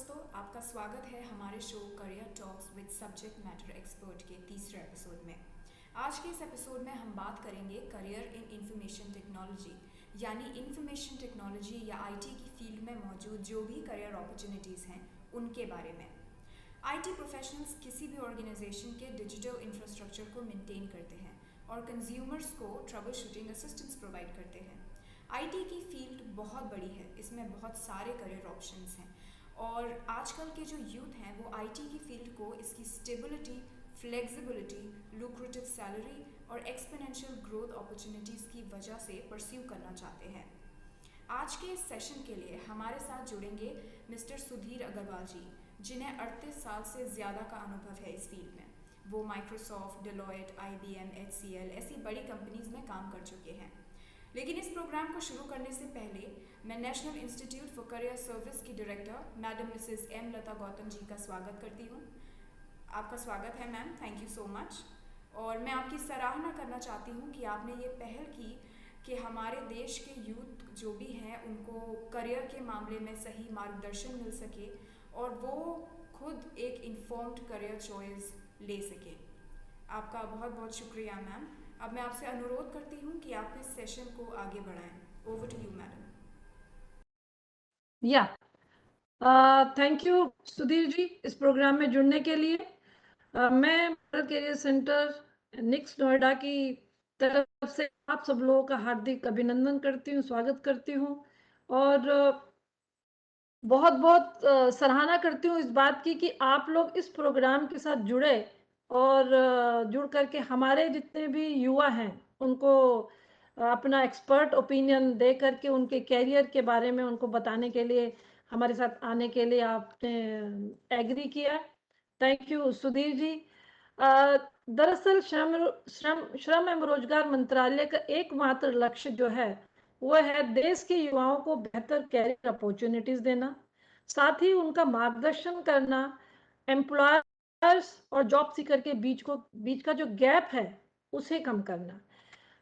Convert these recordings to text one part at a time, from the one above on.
दोस्तों, आपका स्वागत है हमारे show career talks with subject matter expert के तीसरे एपिसोड में। आज के इस एपिसोड में हम बात करेंगे करियर इन इंफॉर्मेशन टेक्नोलॉजी, यानी इंफॉर्मेशन टेक्नोलॉजी या आईटी की फील्ड में मौजूद जो भी करियर अपॉर्चुनिटीज़ हैं उनके बारे में। आईटी प्रोफेशनल्स किसी भी ऑर्गेनाइजेशन के डिजिटल इंफ्रास्ट्रक्चर को मेंटेन करते हैं और कंज्यूमर्स को ट्रबल शूटिंग असिस्टेंस प्रोवाइड करते हैं। आईटी की फील्ड बहुत बड़ी है, इसमें बहुत सारे करियर ऑप्शंस हैं और आजकल के जो यूथ हैं वो आईटी की फील्ड को इसकी स्टेबिलिटी, फ्लेक्सिबिलिटी, लुक्रेटिव सैलरी और एक्सपोनेंशियल ग्रोथ अपॉर्चुनिटीज़ की वजह से परस्यू करना चाहते हैं। आज के इस सेशन के लिए हमारे साथ जुड़ेंगे मिस्टर सुधीर अग्रवाल जी, जिन्हें 38 साल से ज़्यादा का अनुभव है इस फील्ड में। वो माइक्रोसॉफ्ट, डेलॉयट, आईबीएम, एचसीएल ऐसी बड़ी कंपनीज में काम कर चुके हैं। लेकिन इस प्रोग्राम को शुरू करने से पहले मैं national institute for career service की डायरेक्टर मैडम मिसेस एम लता गौतम जी का स्वागत करती हूँ। आपका स्वागत है ma'am, thank you so much. और मैं आपकी सराहना करना चाहती हूँ कि आपने ये पहल की कि हमारे देश के यूथ जो भी हैं उनको करियर के मामले में सही मार्गदर्शन मिल सके और वो खुद एक इन्फॉर्म्ड करियर चॉइस ले सके। आपका बहुत बहुत शुक्रिया मैम। अब मैं आपसे अनुरोध करती हूँ कि आप इस सेशन को आगे बढ़ाएं। Over to you madam. या थैंक यू सुधीर जी इस प्रोग्राम में जुड़ने के लिए। मैं भारत करियर सेंटर निक्स नोएडा की तरफ से आप सब लोगों का हार्दिक अभिनंदन करती हूँ, स्वागत करती हूँ और बहुत बहुत सराहना करती हूँ इस बात की कि आप लोग इस प्रोग्राम के साथ जुड़े और जुड़ करके हमारे जितने भी युवा हैं उनको अपना एक्सपर्ट ओपिनियन दे करके उनके कैरियर के बारे में उनको बताने के लिए हमारे साथ आने के लिए आपने एग्री किया। थैंक यू सुधीर जी। दरअसल श्रम श्रम श्रम एवं रोजगार मंत्रालय का एकमात्र लक्ष्य जो है वो है देश के युवाओं को बेहतर कैरियर अपॉर्चुनिटीज देना, साथ ही उनका मार्गदर्शन करना, एम्प्लॉयर्स और जॉब सीकर के बीच का जो गैप है उसे कम करना।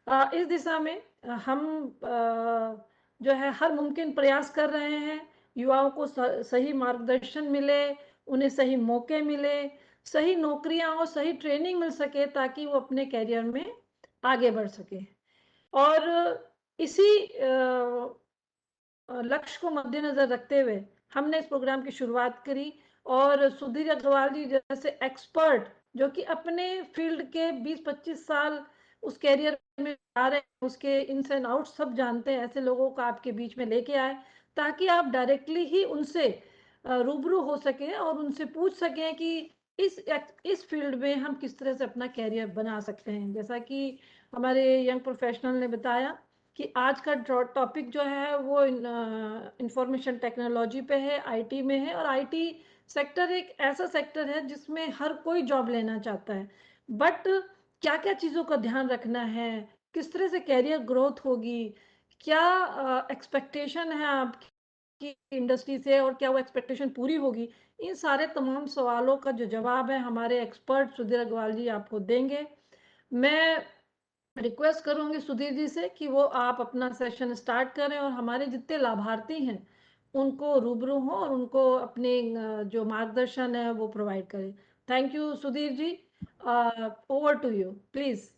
इस दिशा में हम जो है हर मुमकिन प्रयास कर रहे हैं। युवाओं को सही मार्गदर्शन मिले, उन्हें सही मौके मिले, सही नौकरियां और सही ट्रेनिंग मिल सके ताकि वो अपने कैरियर में आगे बढ़ सके। और इसी लक्ष्य को मद्देनजर रखते हुए हमने इस प्रोग्राम की शुरुआत करी और सुधीर अग्रवाल जी जैसे एक्सपर्ट जो कि अपने फील्ड के 20-25 साल उस कैरियर में आ रहे हैं, उसके इन्स एंड आउट्स सब जानते हैं, ऐसे लोगों को आपके बीच में लेके आए ताकि आप डायरेक्टली ही उनसे रूबरू हो सके और उनसे पूछ सकें कि इस फील्ड में हम किस तरह से अपना कैरियर बना सकते हैं। जैसा कि हमारे यंग प्रोफेशनल ने बताया कि आज का टॉपिक जो है वो इंफॉर्मेशन टेक्नोलॉजी पे है, आईटी में है और आईटी सेक्टर एक ऐसा सेक्टर है जिसमें हर कोई जॉब लेना चाहता है। बट क्या क्या चीज़ों का ध्यान रखना है, किस तरह से कैरियर ग्रोथ होगी, क्या एक्सपेक्टेशन है आपकी इंडस्ट्री से और क्या वो एक्सपेक्टेशन पूरी होगी, इन सारे तमाम सवालों का जो जवाब है हमारे एक्सपर्ट सुधीर अग्रवाल जी आपको देंगे। मैं रिक्वेस्ट करूंगी सुधीर जी से कि वो आप अपना सेशन स्टार्ट करें और हमारे जितने लाभार्थी हैं उनको रूबरू हो और उनको अपने जो मार्गदर्शन है वो प्रोवाइड करें। Thank you Sudhir ji. Over to you please.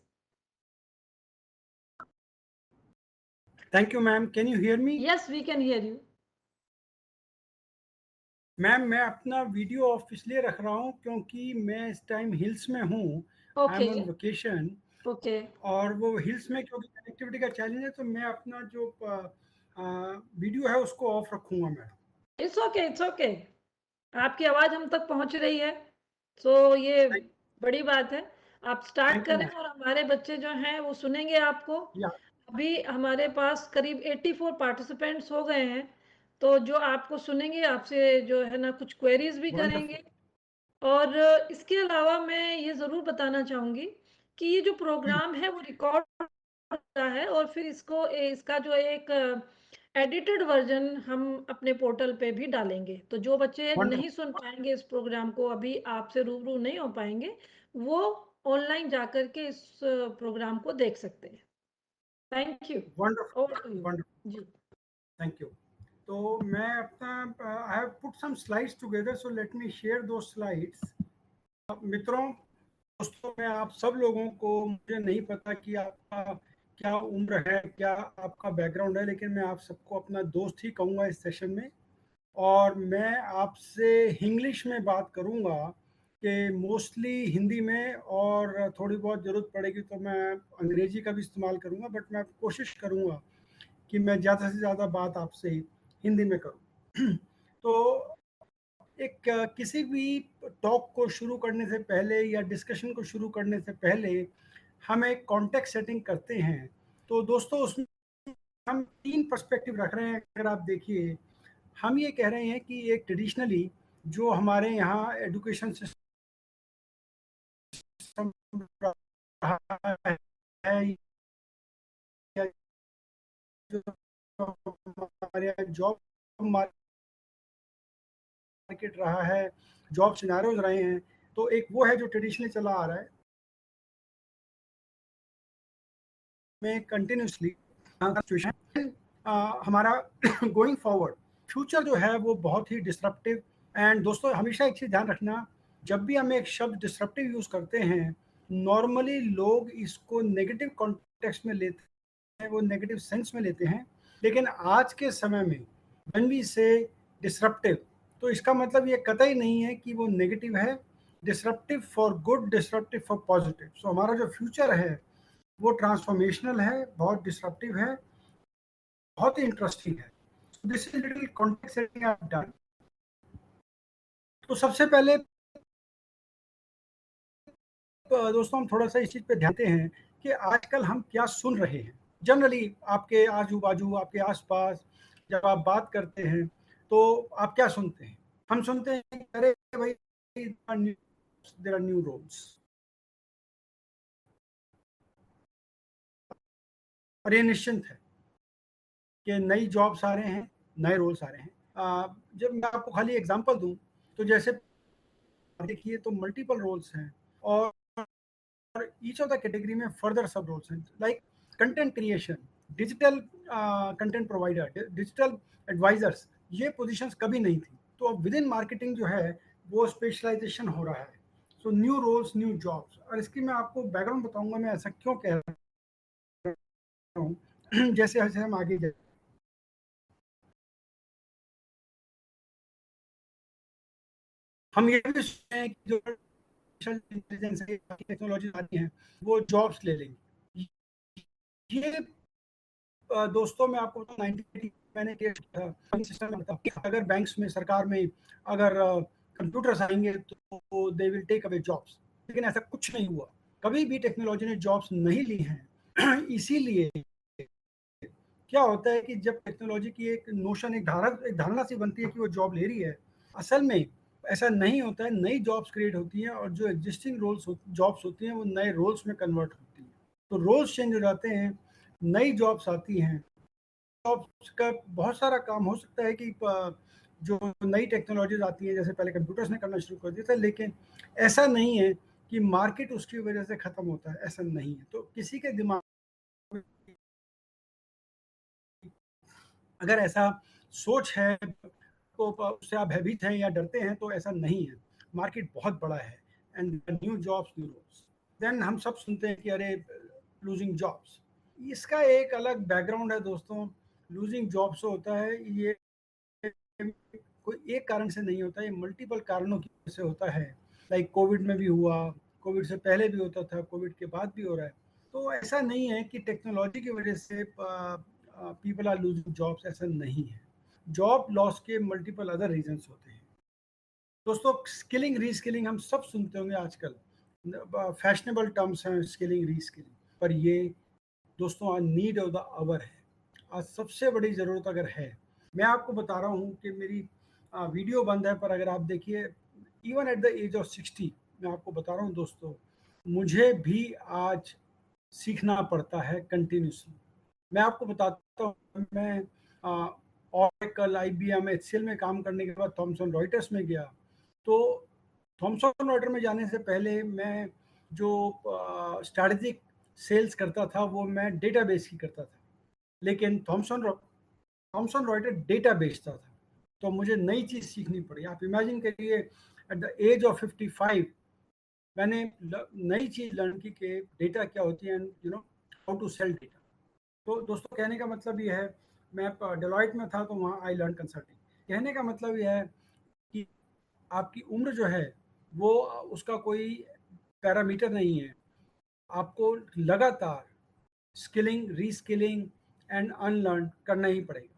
Thank you ma'am, can you hear me? Yes we can hear you. Ma'am, मैं अपना वीडियो ऑफ इसलिए रख रहा हूँ क्योंकि मैं इस टाइम हिल्स में हूँ। I okay am on vacation. Okay और वो हिल्स में क्योंकि कनेक्टिविटी का चैलेंज है तो मैं अपना जो वीडियो है उसको ऑफ रखूँगा ma'am. It's okay it's okay. आपकी आवाज हम तक पहुंच रही है तो ये बड़ी बात है। आप स्टार्ट थैंक यू करें मैम। और हमारे बच्चे जो हैं वो सुनेंगे आपको। या अभी हमारे पास करीब 84 पार्टिसिपेंट्स हो गए हैं तो जो आपको सुनेंगे आपसे जो है ना कुछ क्वेरीज भी वंडरफुल। करेंगे। और इसके अलावा मैं ये ज़रूर बताना चाहूँगी कि ये जो प्रोग्राम है वो रिकॉर्ड होता है और फिर इसका जो एक एडिटेड वर्जन हम अपने पोर्टल पे भी डालेंगे। तो जो बच्चे नहीं वंडरफुल। सुन पाएंगे इस प्रोग्राम को, अभी आपसे रूबरू नहीं हो पाएंगे, वो ऑनलाइन जाकर के इस प्रोग्राम को देख सकते हैं। Thank you. Wonderful. Over to you wonderful. जी। Thank you. तो मैं अपना I have put some slides together, so let me share दो स्लाइड्स। मित्रों, दोस्तों, मैं आप सब लोगों को, मुझे नहीं पता कि आपका क्या उम्र है, क्या आपका बैकग्राउंड है, लेकिन मैं आप सबको अपना दोस्त ही कहूँगा इस सेशन में। और मैं आपसे इंग्लिश में बात करूँगा कि मोस्टली हिंदी में, और थोड़ी बहुत ज़रूरत पड़ेगी तो मैं अंग्रेजी का भी इस्तेमाल करूँगा, बट मैं कोशिश करूँगा कि मैं ज़्यादा से ज़्यादा बात आपसे हिंदी में करूँ। तो एक किसी भी टॉक को शुरू करने से पहले या डिस्कशन को शुरू करने से पहले हम एक कॉन्टेक्स्ट सेटिंग करते हैं। तो दोस्तों, उसमें हम 3 पर्सपेक्टिव रख रहे हैं। अगर आप देखिए, हम ये कह रहे हैं कि एक ट्रेडिशनली जो हमारे यहाँ एजुकेशन सिस्टम रहा है, या जो हमारे यहाँ जॉब मार्केट रहा है, जॉब सिनारियोज रहे हैं, तो एक वो है जो ट्रेडिशनली चला आ रहा है में कंटिन्यूसली हमारा गोइंग फॉरवर्ड फ्यूचर जो है वो बहुत ही डिसरप्टिव। एंड दोस्तों, हमेशा एक चीज़ ध्यान रखना, जब भी हम एक शब्द डिसरप्टिव यूज़ करते हैं, नॉर्मली लोग इसको नेगेटिव कॉन्टेक्स्ट में लेते हैं, वो नेगेटिव सेंस में लेते हैं। लेकिन आज के समय में व्हेन वी से डिसरप्टिव, तो इसका मतलब ये कतई नहीं है कि वो नेगेटिव है। Disruptive for good, disruptive for positive. So हमारा जो फ्यूचर है वो ट्रांसफॉर्मेशनल है, बहुत डिसरप्टिव है, बहुत ही इंटरेस्टिंग है। This is little context setting I have done. तो सबसे पहले दोस्तों, हम थोड़ा सा इस चीज़ पे ध्यान देते हैं कि आजकल हम क्या सुन रहे हैं। जनरली आपके आजू बाजू, आपके आसपास जब आप बात करते हैं तो आप क्या सुनते हैं? हम सुनते हैं कि अरे भाई, देयर आर न्यू रोल्स, और ये निश्चिंत है कि नई जॉब्स आ रहे हैं, नए रोल्स आ रहे हैं। जब मैं आपको खाली एग्जांपल दूं, तो जैसे देखिए, तो मल्टीपल रोल्स हैं, और ईच ऑफ द कैटेगरी में फर्दर सब रोल्स हैं, like content creation, digital content provider, digital advisors. ये पोजीशंस कभी नहीं थी। तो अब विद इन मार्केटिंग जो है वो स्पेशलाइजेशन हो रहा है। So new roles, new jobs. और इसकी मैं आपको बैकग्राउंड बताऊंगा, मैं ऐसा क्यों कह रहा हूँ। जैसे जैसे हम आगे जाए, हम ये भी सुने हैं कि जो इंटेलिजेंस टेक्नोलॉजी आती हैं वो जॉब्स ले लेंगी। ये दोस्तों, मैं आपको बताऊं, 1980 मैंने सिस्टम में था कि अगर बैंक्स में, सरकार में अगर कंप्यूटर्स आएंगे तो they will take away jobs. लेकिन ऐसा कुछ नहीं हुआ, कभी भी टेक्नोलॉजी ने जॉब्स नहीं ली हैं। इसीलिए क्या होता है कि जब टेक्नोलॉजी की एक नोशन, एक धारणा सी बनती है कि वो जॉब ले रही है, असल में ऐसा नहीं होता है। नई जॉब्स क्रिएट होती हैं, और जो एग्जिस्टिंग जॉब्स होती हैं वो नए रोल्स में कन्वर्ट होती हैं। तो रोल्स चेंज हो जाते हैं, नई जॉब्स आती हैं। जॉब्स का बहुत सारा काम हो सकता है कि जो नई टेक्नोलॉजीज आती है, जैसे पहले कंप्यूटर्स ने करना शुरू कर दिया था, लेकिन ऐसा नहीं है कि मार्केट उसकी वजह से खत्म होता है, ऐसा नहीं है। तो किसी के दिमाग में अगर ऐसा सोच है, तो उससे आप भयभीत हैं या डरते हैं, तो ऐसा नहीं है। मार्केट बहुत बड़ा है, and new jobs, new roles. Then हम सब सुनते हैं कि अरे, लूजिंग जॉब्स। इसका एक अलग बैकग्राउंड है दोस्तों। लूजिंग जॉब्स होता है, ये कोई एक कारण से नहीं होता, ये मल्टीपल कारणों की वजह से होता है। लाइक कोविड में भी हुआ, कोविड से पहले भी होता था, कोविड के बाद भी हो रहा है। तो ऐसा नहीं है कि टेक्नोलॉजी की वजह से पीपल आर लूजिंग जॉब्स, ऐसा नहीं है। जॉब लॉस के मल्टीपल अदर रीजंस होते हैं दोस्तों। स्किलिंग, रीस्किलिंग हम सब सुनते होंगे आजकल, फैशनेबल टर्म्स हैं स्किलिंग, रीस्किलिंग। पर ये दोस्तों आज नीड ऑफ द आवर है। आज सबसे बड़ी ज़रूरत अगर है, मैं आपको बता रहा हूँ कि मेरी वीडियो बंद है, पर अगर आप देखिए, even at the age of 60, मैं आपको बता रहा हूँ दोस्तों, मुझे भी आज सीखना पड़ता है कंटिन्यूसली। मैं आपको बताता हूँ, मैं ऑरेकल, IBM, HCL में काम करने के बाद थॉमसन रॉयटर्स में गया। तो थॉमसन रॉयटर में जाने से पहले मैं जो स्ट्रैटेजिक सेल्स करता था, वो मैं डेटाबेस की करता था। लेकिन थॉमसन थॉमसन रॉयटर्स डेटा बेचता था, तो मुझे नई चीज़ सीखनी पड़ी। आप इमेजिन करिए एट द एज ऑफ 55 मैंने नई चीज़ लर्न की कि डेटा क्या होती है and how to sell data. तो दोस्तों कहने का मतलब ये है, मैं डेलॉयट में था तो वहाँ आई लर्न कंसल्टिंग। कहने का मतलब ये है कि आपकी उम्र जो है वो उसका कोई पैरामीटर नहीं है। आपको लगातार स्किलिंग, रीस्किलिंग एंड अनलर्न करना ही पड़ेगा।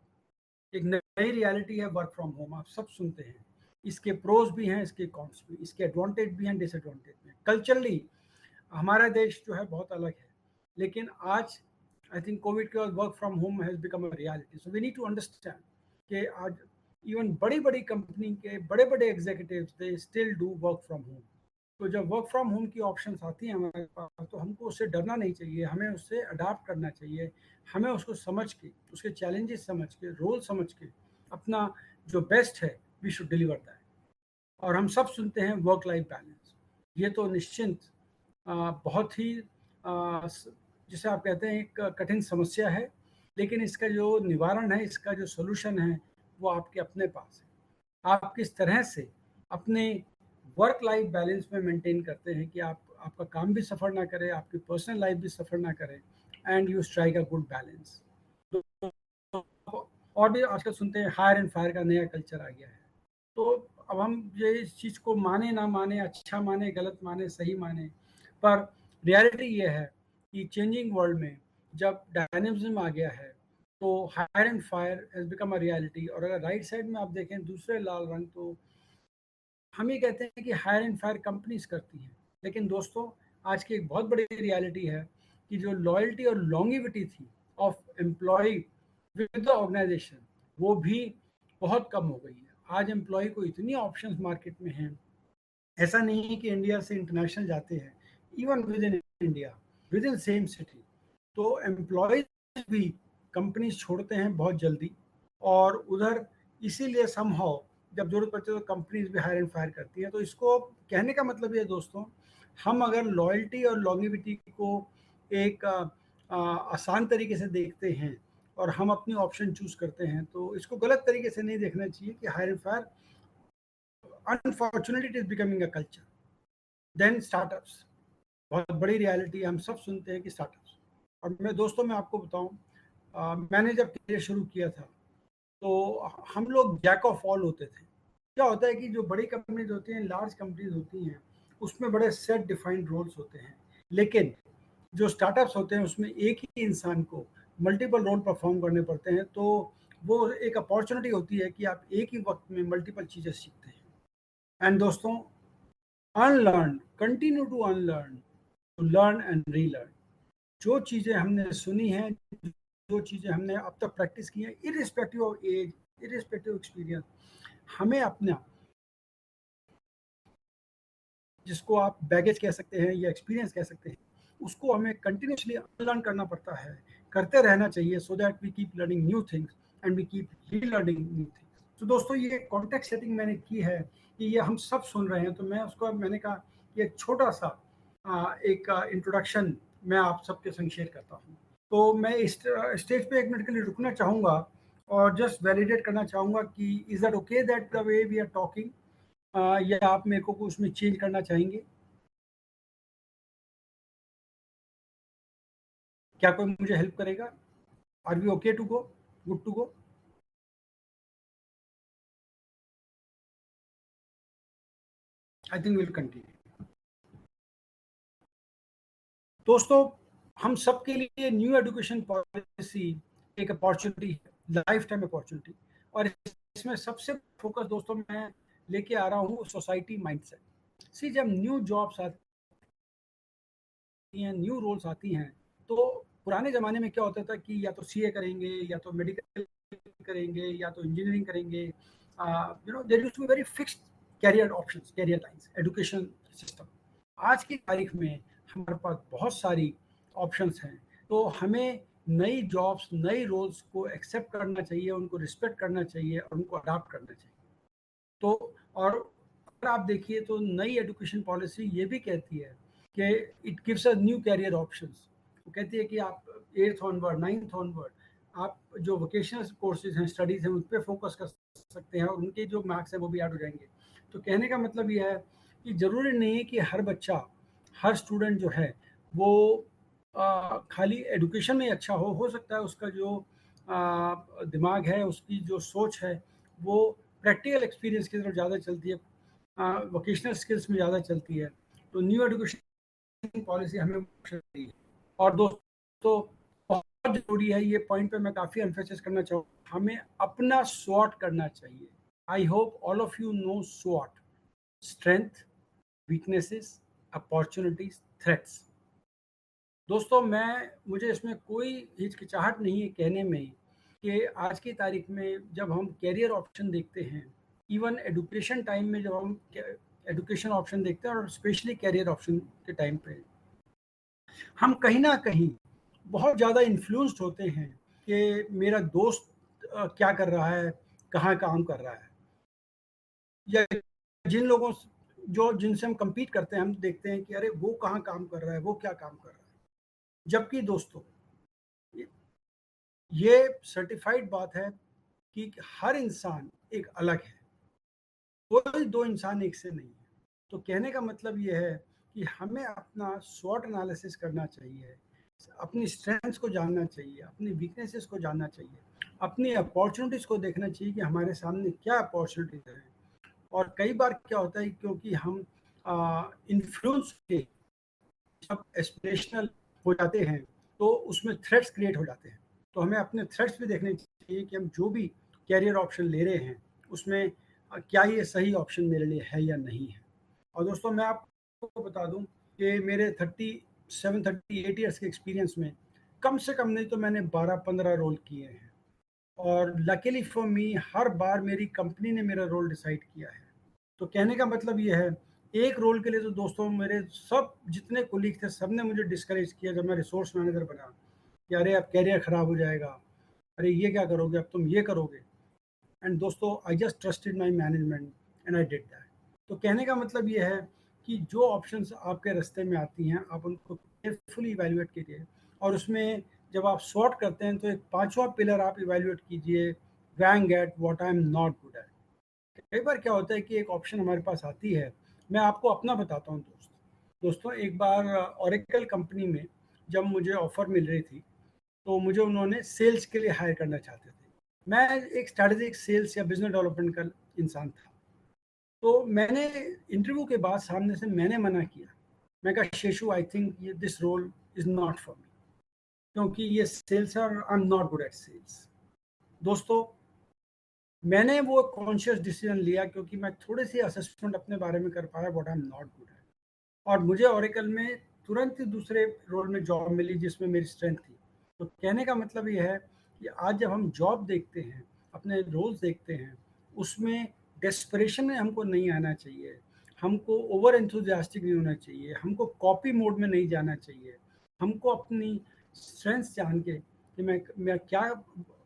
एक नई रियलिटी है वर्क फ्रॉम होम, आप सब सुनते हैं। इसके प्रोज भी हैं, इसके कॉन्स भी, इसके एडवांटेज भी हैं, डिसएडवांटेज भी हैं। कल्चरली हमारा देश जो है बहुत अलग है, लेकिन आज आई थिंक कोविड के बाद work from home has become a reality. So we need to understand कि आज इवन बड़ी बड़ी कंपनी के बड़े बड़े executives they still do work from home. तो जब वर्क फ्रॉम होम की ऑप्शंस आती हैं हमारे पास, तो हमको उससे डरना नहीं चाहिए, हमें उससे अडाप्ट करना चाहिए। हमें उसको समझ के, उसके चैलेंजेस समझ के, रोल समझ के अपना जो बेस्ट है वी शुड डिलीवर दैट। और हम सब सुनते हैं वर्क लाइफ बैलेंस, ये तो निश्चिंत बहुत ही जिसे आप कहते हैं एक कठिन समस्या है, लेकिन इसका जो निवारण है, इसका जो सोल्यूशन है वो आपके अपने पास है। आप किस तरह से अपने वर्क लाइफ बैलेंस में मेंटेन करते हैं कि आपका काम भी सफ़र ना करे, आपकी पर्सनल लाइफ भी सफ़र ना करे, and you strike a good balance. और भी आजकल सुनते हैं हायर एंड फायर का नया कल्चर आ गया है। तो अब हम ये इस चीज़ को माने ना माने, अच्छा माने गलत माने सही माने, पर रियलिटी ये है कि चेंजिंग वर्ल्ड में जब डायनेमिज्म आ गया है तो hire and fire has become a reality. और अगर राइट साइड में आप देखें दूसरे लाल रंग, तो हम ये कहते हैं कि हायर एंड फायर कंपनीज करती हैं, लेकिन दोस्तों आज की एक बहुत बड़ी रियलिटी है कि जो लॉयल्टी और लॉन्गिविटी थी of employee with the organisation वो भी बहुत कम हो गई है। आज एम्प्लॉय को इतनी ऑप्शंस मार्केट में हैं, ऐसा नहीं है कि इंडिया से इंटरनेशनल जाते हैं, even with in India, with in same city, तो एम्प्लॉयज भी कंपनीज छोड़ते हैं बहुत जल्दी। और उधर इसीलिए समहाउ जब जरूरत पड़ती है तो कंपनीज भी हायर एंड फायर करती है। तो इसको कहने का मतलब ये दोस्तों, हम अगर लॉयल्टी और लॉन्गिविटी को एक आसान तरीके से देखते हैं और हम अपनी ऑप्शन चूज करते हैं, तो इसको गलत तरीके से नहीं देखना चाहिए कि hire and fire unfortunately it is becoming a culture. Then startups, बहुत बड़ी रियलिटी हम सब सुनते हैं कि स्टार्टअप्स। और मैं दोस्तों मैं आपको बताऊं, मैंने जब करियर शुरू किया था तो हम लोग जैक ऑफ ऑल होते थे। क्या होता है कि जो बड़ी कंपनीज होती हैं, लार्ज कंपनीज होती हैं, उसमें बड़े सेट डिफाइंड रोल्स होते हैं, लेकिन जो स्टार्टअप्स होते हैं उसमें एक ही इंसान को मल्टीपल रोल परफॉर्म करने पड़ते हैं। तो वो एक अपॉर्चुनिटी होती है कि आप एक ही वक्त में मल्टीपल चीज़ें सीखते हैं। एंड दोस्तों, unlearn, continue to unlearn, to learn and relearn. जो चीज़ें हमने सुनी हैं, जो चीज़ें हमने अब तक प्रैक्टिस की हैं, irrespective of age, irrespective of experience, हमें अपना, जिसको आप बैगेज कह सकते हैं या एक्सपीरियंस कह सकते हैं, उसको हमें कंटिन्यूसली अनलर्न करना पड़ता है, करते रहना चाहिए, so that we keep learning new things and we keep relearning new things. तो दोस्तों ये कॉन्टेक्स्ट सेटिंग मैंने की है कि ये हम सब सुन रहे हैं, तो मैं उसको, मैंने कहा कि एक छोटा सा एक इंट्रोडक्शन मैं आप सबके संग शेयर करता हूँ। तो मैं इस स्टेज पे 1 मिनट के लिए रुकना चाहूँगा और जस्ट वैलिडेट करना चाहूँगा कि is that okay that the way we are talking, या आप मेरे को उसमें चेंज करना चाहेंगे? क्या कोई मुझे हेल्प करेगा? Are we okay to go, good to go? I think will continue. दोस्तों, हम सबके लिए न्यू एजुकेशन पॉलिसी एक अपॉर्चुनिटी है, लाइफ टाइम अपॉर्चुनिटी। और इसमें सबसे फोकस दोस्तों मैं लेके आ रहा हूँ सोसाइटी माइंडसेट। सी, जब न्यू जॉब्स आती हैं, न्यू रोल्स आती हैं, तो पुराने ज़माने में क्या होता था कि या तो सीए करेंगे, या तो मेडिकल करेंगे, या तो इंजीनियरिंग करेंगे। There used to be very fixed career options, career lines, education system. आज की तारीख में हमारे पास बहुत सारी ऑप्शंस हैं, तो हमें नई जॉब्स, नई रोल्स को एक्सेप्ट करना चाहिए, उनको रिस्पेक्ट करना चाहिए और उनको अडॉप्ट करना चाहिए। तो और अगर आप देखिए तो नई एजुकेशन पॉलिसी ये भी कहती है कि it gives a new career options. वो कहती है कि आप 8th ऑनवर्ड, 9th ऑनवर्ड आप जो वोकेशनल कोर्सेज हैं, स्टडीज़ हैं, उन पे फोकस कर सकते हैं और उनके जो मार्क्स हैं वो भी ऐड हो जाएंगे। तो कहने का मतलब ये है कि ज़रूरी नहीं है कि हर बच्चा, हर स्टूडेंट जो है वो खाली एजुकेशन में अच्छा हो सकता है उसका जो दिमाग है, उसकी जो सोच है वो प्रैक्टिकल एक्सपीरियंस की तरफ ज़्यादा चलती है, वोकेशनल स्किल्स में ज़्यादा चलती है। तो न्यू एजुकेशन पॉलिसी हमें चाहिए। और दोस्तों, बहुत जरूरी है, ये पॉइंट पे मैं काफ़ी एम्फेसिस करना चाहूँगा, हमें अपना स्वॉट करना चाहिए। I hope all of you know स्वॉट: स्ट्रेंथ, वीकनेसेस, अपॉर्चुनिटीज, थ्रेट्स। दोस्तों, मुझे इसमें कोई हिचकिचाहट नहीं है कहने में कि आज की तारीख में जब हम कैरियर ऑप्शन देखते हैं, इवन एजुकेशन टाइम में जब हम एजुकेशन ऑप्शन देखते हैं और स्पेशली कैरियर ऑप्शन के टाइम पे, हम कहीं ना कहीं बहुत ज़्यादा इन्फ्लुएंस्ड होते हैं कि मेरा दोस्त क्या कर रहा है, कहाँ काम कर रहा है, या जिन लोगों जो जिनसे हम compete करते हैं, हम देखते हैं कि अरे वो कहाँ काम कर रहा है, वो क्या काम कर रहा है। जबकि दोस्तों, ये सर्टिफाइड बात है कि हर इंसान एक अलग है, कोई दो इंसान एक से नहीं है। तो कहने का मतलब ये है कि हमें अपना स्वॉट एनालिसिस करना चाहिए, अपनी स्ट्रेंथ्स को जानना चाहिए, अपनी वीकनेसेस को जानना चाहिए, अपनी अपॉर्चुनिटीज को देखना चाहिए कि हमारे सामने क्या अपॉर्चुनिटीज है। और कई बार क्या होता है, क्योंकि हम इन्फ्लुएंस के जब एस्पिरेशनल हो जाते हैं तो उसमें थ्रेट्स क्रिएट हो जाते हैं। तो हमें अपने थ्रेट्स भी देखने चाहिए कि हम जो भी कैरियर ऑप्शन ले रहे हैं उसमें क्या ये सही ऑप्शन मेरे लिए है या नहीं है। और दोस्तों, मैं आपको बता दूं कि मेरे 37-38 ईयर्स के एक्सपीरियंस में कम से कम नहीं तो मैंने 12-15 रोल किए हैं। और लकीली फॉर मी, हर बार मेरी कंपनी ने मेरा रोल डिसाइड किया है। तो कहने का मतलब ये है, एक रोल के लिए तो दोस्तों मेरे सब जितने कोलीग थे सब ने मुझे डिस्करेज किया जब मैं रिसोर्स मैनेजर बना कि अरे अब कैरियर खराब हो जाएगा, अरे ये क्या करोगे, अब तुम ये करोगे। एंड दोस्तों, I just trusted my management and I did that. तो कहने का मतलब ये है कि जो ऑप्शंस आपके रास्ते में आती हैं आप उनको केयरफुली इवेल्युएट कीजिए। और उसमें जब आप सॉर्ट करते हैं तो एक पांचवा पिलर आप इवेल्युएट कीजिए: वैंग at what I am not good at. कई बार क्या होता है कि एक ऑप्शन हमारे पास आती है, मैं आपको अपना बताता हूँ दोस्तों, एक बार ओरेकल कंपनी में जब मुझे ऑफर मिल रही थी तो मुझे उन्होंने सेल्स के लिए हायर करना चाहते थे। मैं एक स्ट्रैटेजिक सेल्स या बिजनेस डेवलपमेंट का इंसान था। तो मैंने इंटरव्यू के बाद सामने से मैंने मना किया। मैं कहा, शेषु, आई थिंक ये this role is not for me, क्योंकि ये सेल्स और I am not good at sales. दोस्तों, मैंने वो कॉन्शियस डिसीजन लिया क्योंकि मैं थोड़ी सी असेसमेंट अपने बारे में कर पाया what I am not good eight. और मुझे ओरेकल में तुरंत ही दूसरे रोल में जॉब मिली जिसमें मेरी स्ट्रेंथ थी। तो कहने का मतलब ये है कि आज जब हम जॉब देखते हैं, अपने रोल्स देखते हैं, उसमें डेस्परेशन में हमको नहीं आना चाहिए, हमको ओवर एंथुजियास्टिक नहीं होना चाहिए, हमको कॉपी मोड में नहीं जाना चाहिए। हमको अपनी स्ट्रेंथ्स जान के कि मैं क्या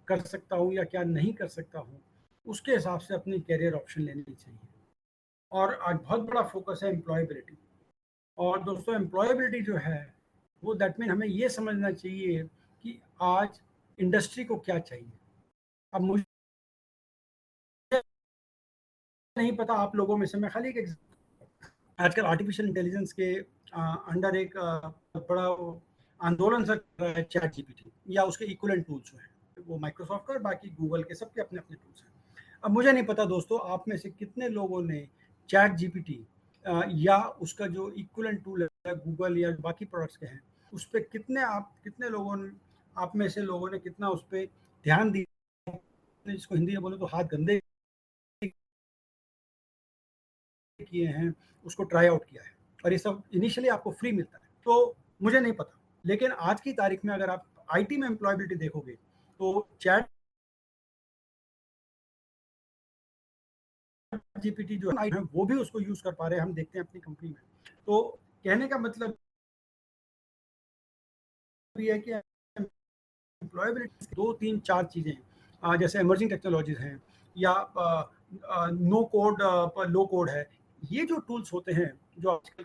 कर सकता हूँ या क्या नहीं कर सकता हूँ, उसके हिसाब से अपनी कैरियर ऑप्शन लेनी चाहिए। और आज बहुत बड़ा फोकस है एम्प्लॉयबिलिटी। और दोस्तों, एम्प्लॉयबिलिटी जो है वो दैट मीन हमें ये समझना चाहिए कि आज इंडस्ट्री को क्या चाहिए। अब मुझे नहीं पता आप लोगों में से, मैं खाली एक आजकल आर्टिफिशियल इंटेलिजेंस के अंडर एक बड़ा आंदोलन सा कर रहा है चैट जीपीटी या उसके इक्वलेंट टूल्स जो हैं, वो माइक्रोसॉफ्ट का और बाकी गूगल के सबके अपने अपने टूल्स हैं। अब मुझे नहीं पता दोस्तों, आप में से कितने लोगों ने चैट जीपीटी या उसका जो इक्वलेंट टूल है गूगल या बाकी प्रोडक्ट्स के हैं उस पर कितने लोगों ने, आप में से लोगों ने कितना उस पर ध्यान दिया, जिसको हिंदी में बोले तो हाथ गंदे किए हैं, उसको ट्राई आउट किया है। और ये सब इनिशियली आपको फ्री मिलता है, तो मुझे नहीं पता। लेकिन आज की तारीख में अगर आप आईटी में एम्प्लॉयबिलिटी देखोगे तो चैट जीपीटी जो है वो भी उसको यूज कर पा रहे हैं, हम देखते हैं अपनी कंपनी में। तो कहने का मतलब ये है कि एम्प्लॉयबिलिटी 2-3-4 चीजें हैं, जैसे इमर्जिंग टेक्नोलॉजीज हैं या नो कोड लो कोड है। ये जो टूल्स होते हैं जो आजकल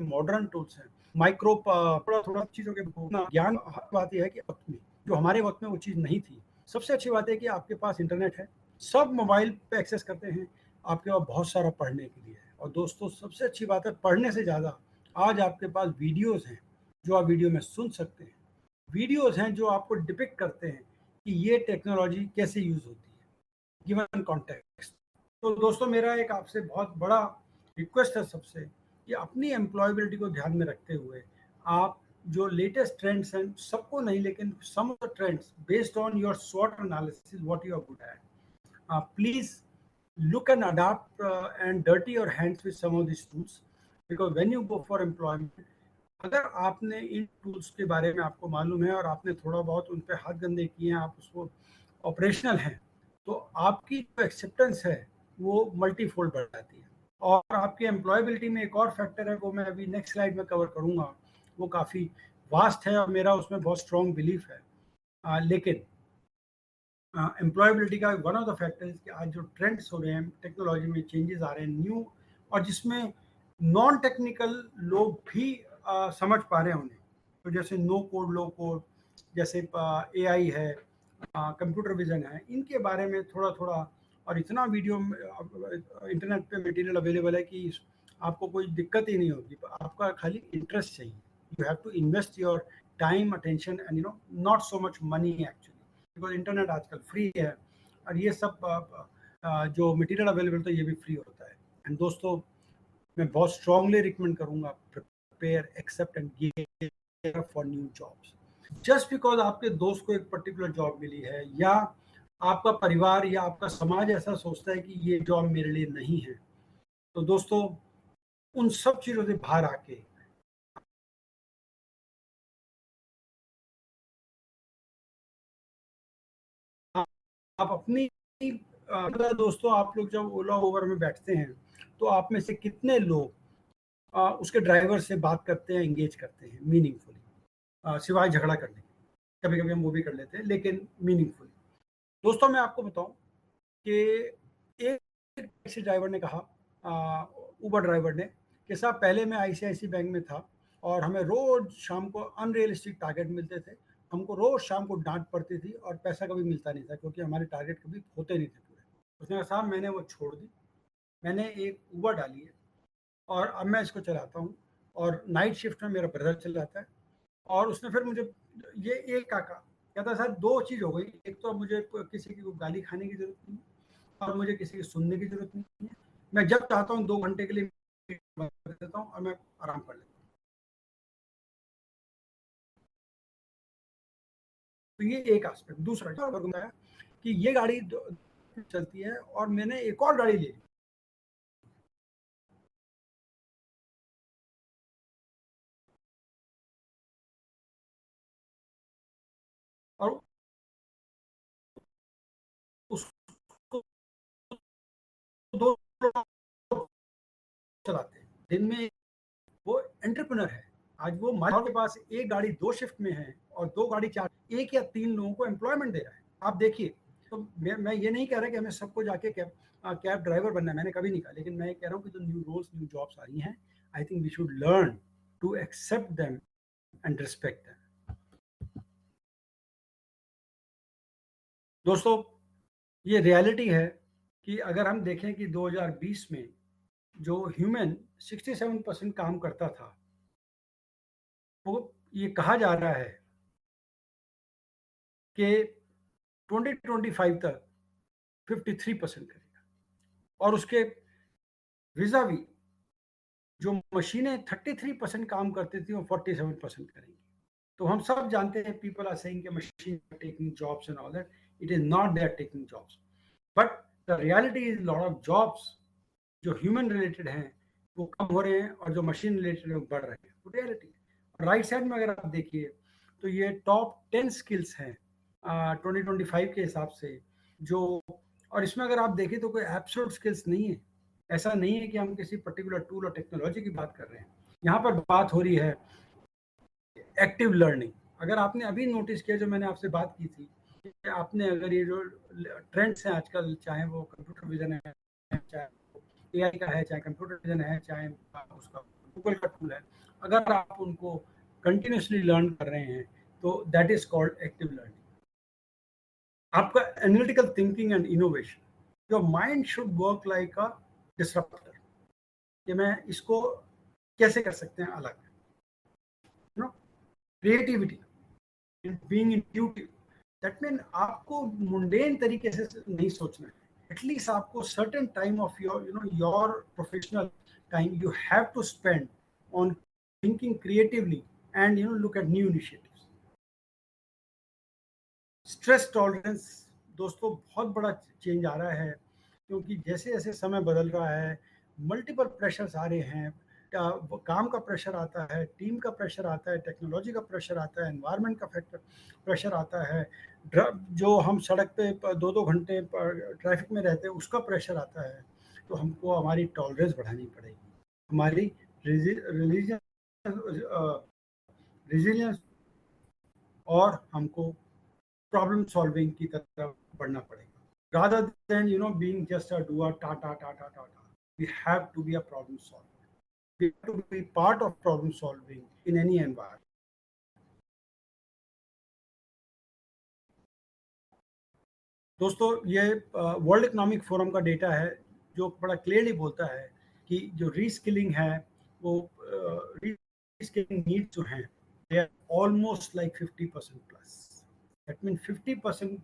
मॉडर्न टूल्स हैं, माइक्रो थोड़ा थोड़ा चीज़ों के ज्ञान। बात यह है कि वक्त में जो हमारे वक्त में वो चीज़ नहीं थी। सबसे अच्छी बात है कि आपके पास इंटरनेट है, सब मोबाइल पे एक्सेस करते हैं, आपके पास बहुत सारा पढ़ने के लिए है। और दोस्तों सबसे अच्छी बात है, पढ़ने से ज़्यादा आज आपके पास वीडियोज़ हैं जो आप वीडियो में सुन सकते हैं, वीडियोज़ हैं जो आपको डिपिक्ट करते हैं कि ये टेक्नोलॉजी कैसे यूज़ होती है गिवन कॉन्टेक्स्ट। तो दोस्तों मेरा एक आपसे बहुत बड़ा रिक्वेस्ट है सबसे कि अपनी एम्प्लॉयबिलिटी को ध्यान में रखते हुए आप जो लेटेस्ट ट्रेंड्स हैं, सबको नहीं लेकिन some of the trends based on your स्वॉट analysis what you are good at, please look and adapt and dirty your hands with some of these tools, because when you go for employment, अगर आपने इन tools के बारे में आपको मालूम है और आपने थोड़ा बहुत उन पे हाथ गंदे किए हैं, आप उसको ऑपरेशनल हैं, तो आपकी जो एक्सेप्टेंस है वो मल्टीफोल्ड बढ़ जाती है। और आपकी एम्प्लॉयबिलिटी में एक और फैक्टर है, वो मैं अभी नेक्स्ट स्लाइड में कवर करूँगा, वो काफ़ी वास्ट है और मेरा उसमें बहुत स्ट्रॉन्ग बिलीफ है। लेकिन एम्प्लॉयबिलिटी का वन ऑफ द फैक्टर्स कि आज जो ट्रेंड्स हो रहे हैं, टेक्नोलॉजी में चेंजेस आ रहे हैं न्यू, और जिसमें नॉन टेक्निकल लोग भी समझ पा रहे हैं उन्हें। तो जैसे नो कोड लो कोड, जैसे एआई है, कंप्यूटर विजन है, इनके बारे में थोड़ा थोड़ा, और इतना वीडियो इंटरनेट पे मटेरियल अवेलेबल है कि आपको कोई दिक्कत ही नहीं होगी, आपका खाली इंटरेस्ट चाहिए। You have to invest your time, attention and not so much money actually, because internet आजकल फ्री है और ये सब जो मटेरियल अवेलेबल तो ये भी फ्री होता है। एंड दोस्तों मैं बहुत स्ट्रांगली रिकमेंड करूंगा, prepare, accept and give for new jobs. Just because आपके दोस्त को एक पर्टिकुलर जॉब मिली है, या आपका परिवार या आपका समाज ऐसा सोचता है कि ये जॉब मेरे लिए नहीं है, तो दोस्तों उन सब चीज़ों से बाहर आके आप अपनी दोस्तों, आप लोग जब ओला ओवर में बैठते हैं तो आप में से कितने लोग उसके ड्राइवर से बात करते हैं, एंगेज करते हैं मीनिंगफुली, सिवाय झगड़ा करने के। कभी कभी हम वो भी कर लेते हैं, लेकिन मीनिंगफुली। दोस्तों मैं आपको बताऊं कि एक टैक्सी ड्राइवर ने कहा, उबर ड्राइवर ने, कि साहब पहले मैं आईसीआईसी बैंक में था और हमें रोज शाम को अनरियलिस्टिक टारगेट मिलते थे, हमको रोज शाम को डांट पड़ती थी और पैसा कभी मिलता नहीं था क्योंकि हमारे टारगेट कभी होते नहीं थे पूरे। उसने कहा साहब मैंने वो छोड़ दी, मैंने एक उबर डाली है और अब मैं इसको चलाता हूँ, और नाइट शिफ्ट में मेरा ब्रदर चलाता है। और उसने फिर मुझे ये एक काका कहता सर दो चीज़ हो गई, एक तो अब मुझे किसी की गाली खाने की जरूरत नहीं है और मुझे किसी की सुनने की जरूरत नहीं है, मैं जब चाहता हूँ 2 घंटे के लिए कर देता हूँ और मैं आराम कर लेता हूँ। तो ये एक एस्पेक्ट। दूसरा बताया कि ये गाड़ी चलती है और मैंने एक और गाड़ी ले ली, और उसको 2 चलाते हैं दिन में। वो एंटरप्रेन्योर है, आज वो के पास एक गाड़ी 2 शिफ्ट में है और 2 गाड़ी 4, 1 या 3 लोगों को एम्प्लॉयमेंट दे रहा है। आप देखिए, तो मैं ये नहीं कह रहा कि हमें सबको जाके कैब ड्राइवर बनना है, मैंने कभी नहीं कहा, लेकिन मैं कह रहा हूँ कि जो न्यू रोल्स, न्यू जॉब्स आ रही हैं, I think we should learn to accept them and respect them. दोस्तों ये रियलिटी है कि अगर हम देखें कि 2020 में जो ह्यूमन 67% काम करता था, वो ये कहा जा रहा है कि 2025 तक 53% करेगा, और उसके विजावी जो मशीनें 33% काम करती थी वो 47% करेंगी। तो हम सब जानते हैं, पीपल आर सेइंग कि machine taking jobs and all that, it is not they are taking jobs, but the reality is lot of jobs जो ह्यूमन रिलेटेड हैं वो कम हो रहे हैं और जो मशीन रिलेटेड है वो बढ़ रहे हैं। वो रियलिटी है। राइट साइड में अगर आप देखिए तो ये टॉप 10 स्किल्स हैं 2025 के हिसाब से जो, और इसमें अगर आप देखें तो कोई एब्सोल्यूट स्किल्स नहीं है। ऐसा नहीं है कि हम किसी पर्टिकुलर टूल और टेक्नोलॉजी की बात कर रहे हैं, यहाँ पर बात हो रही है एक्टिव लर्निंग। अगर आपने अभी नोटिस किया, जो मैंने आपसे बात की थी, कि आपने अगर ये जो ट्रेंड्स हैं आजकल, चाहे वो कंप्यूटर विजन है, चाहे एआई का है, चाहे कंप्यूटर विजन है, चाहे उसका गूगल का टूल है, अगर आप उनको कंटिन्यूसली लर्न कर रहे हैं तो that is called active learning. आपका analytical thinking and innovation, your mind should work like a disruptor, कि मैं इसको कैसे कर सकते हैं अलग, you know, creativity, being intuitive, that mean आपको मुंडेन तरीके से नहीं सोचना है, एटलीस्ट आपको certain time of your your professional time you have to spend on thinking creatively and look at new initiatives. Stress tolerance दोस्तों बहुत बड़ा चेंज आ रहा है, क्योंकि जैसे जैसे समय बदल रहा है, मल्टीपल प्रेशर्स आ रहे हैं, काम का प्रेशर आता है, टीम का प्रेशर आता है, टेक्नोलॉजी का प्रेशर आता है, एनवायरनमेंट का फैक्टर प्रेशर आता है, जो हम सड़क पे 2-2 घंटे ट्रैफिक में रहते हैं उसका प्रेशर आता है। तो हमको हमारी टॉलरेंस बढ़ानी पड़ेगी, हमारी रिजिलियंस, और हमको प्रॉब्लम सॉल्विंग की तरफ बढ़ना पड़ेगा, rather than being just a doer, ta. We have to be a problem solver. We have to be part of problem solving in any environment. दोस्तों, ये वर्ल्ड इकोनॉमिक फोरम का data है जो बड़ा क्लियरली बोलता है कि जो रीस्किलिंग है वो रीस्किलिंग नीड जो हैं they are almost like 50% plus. That mean 50%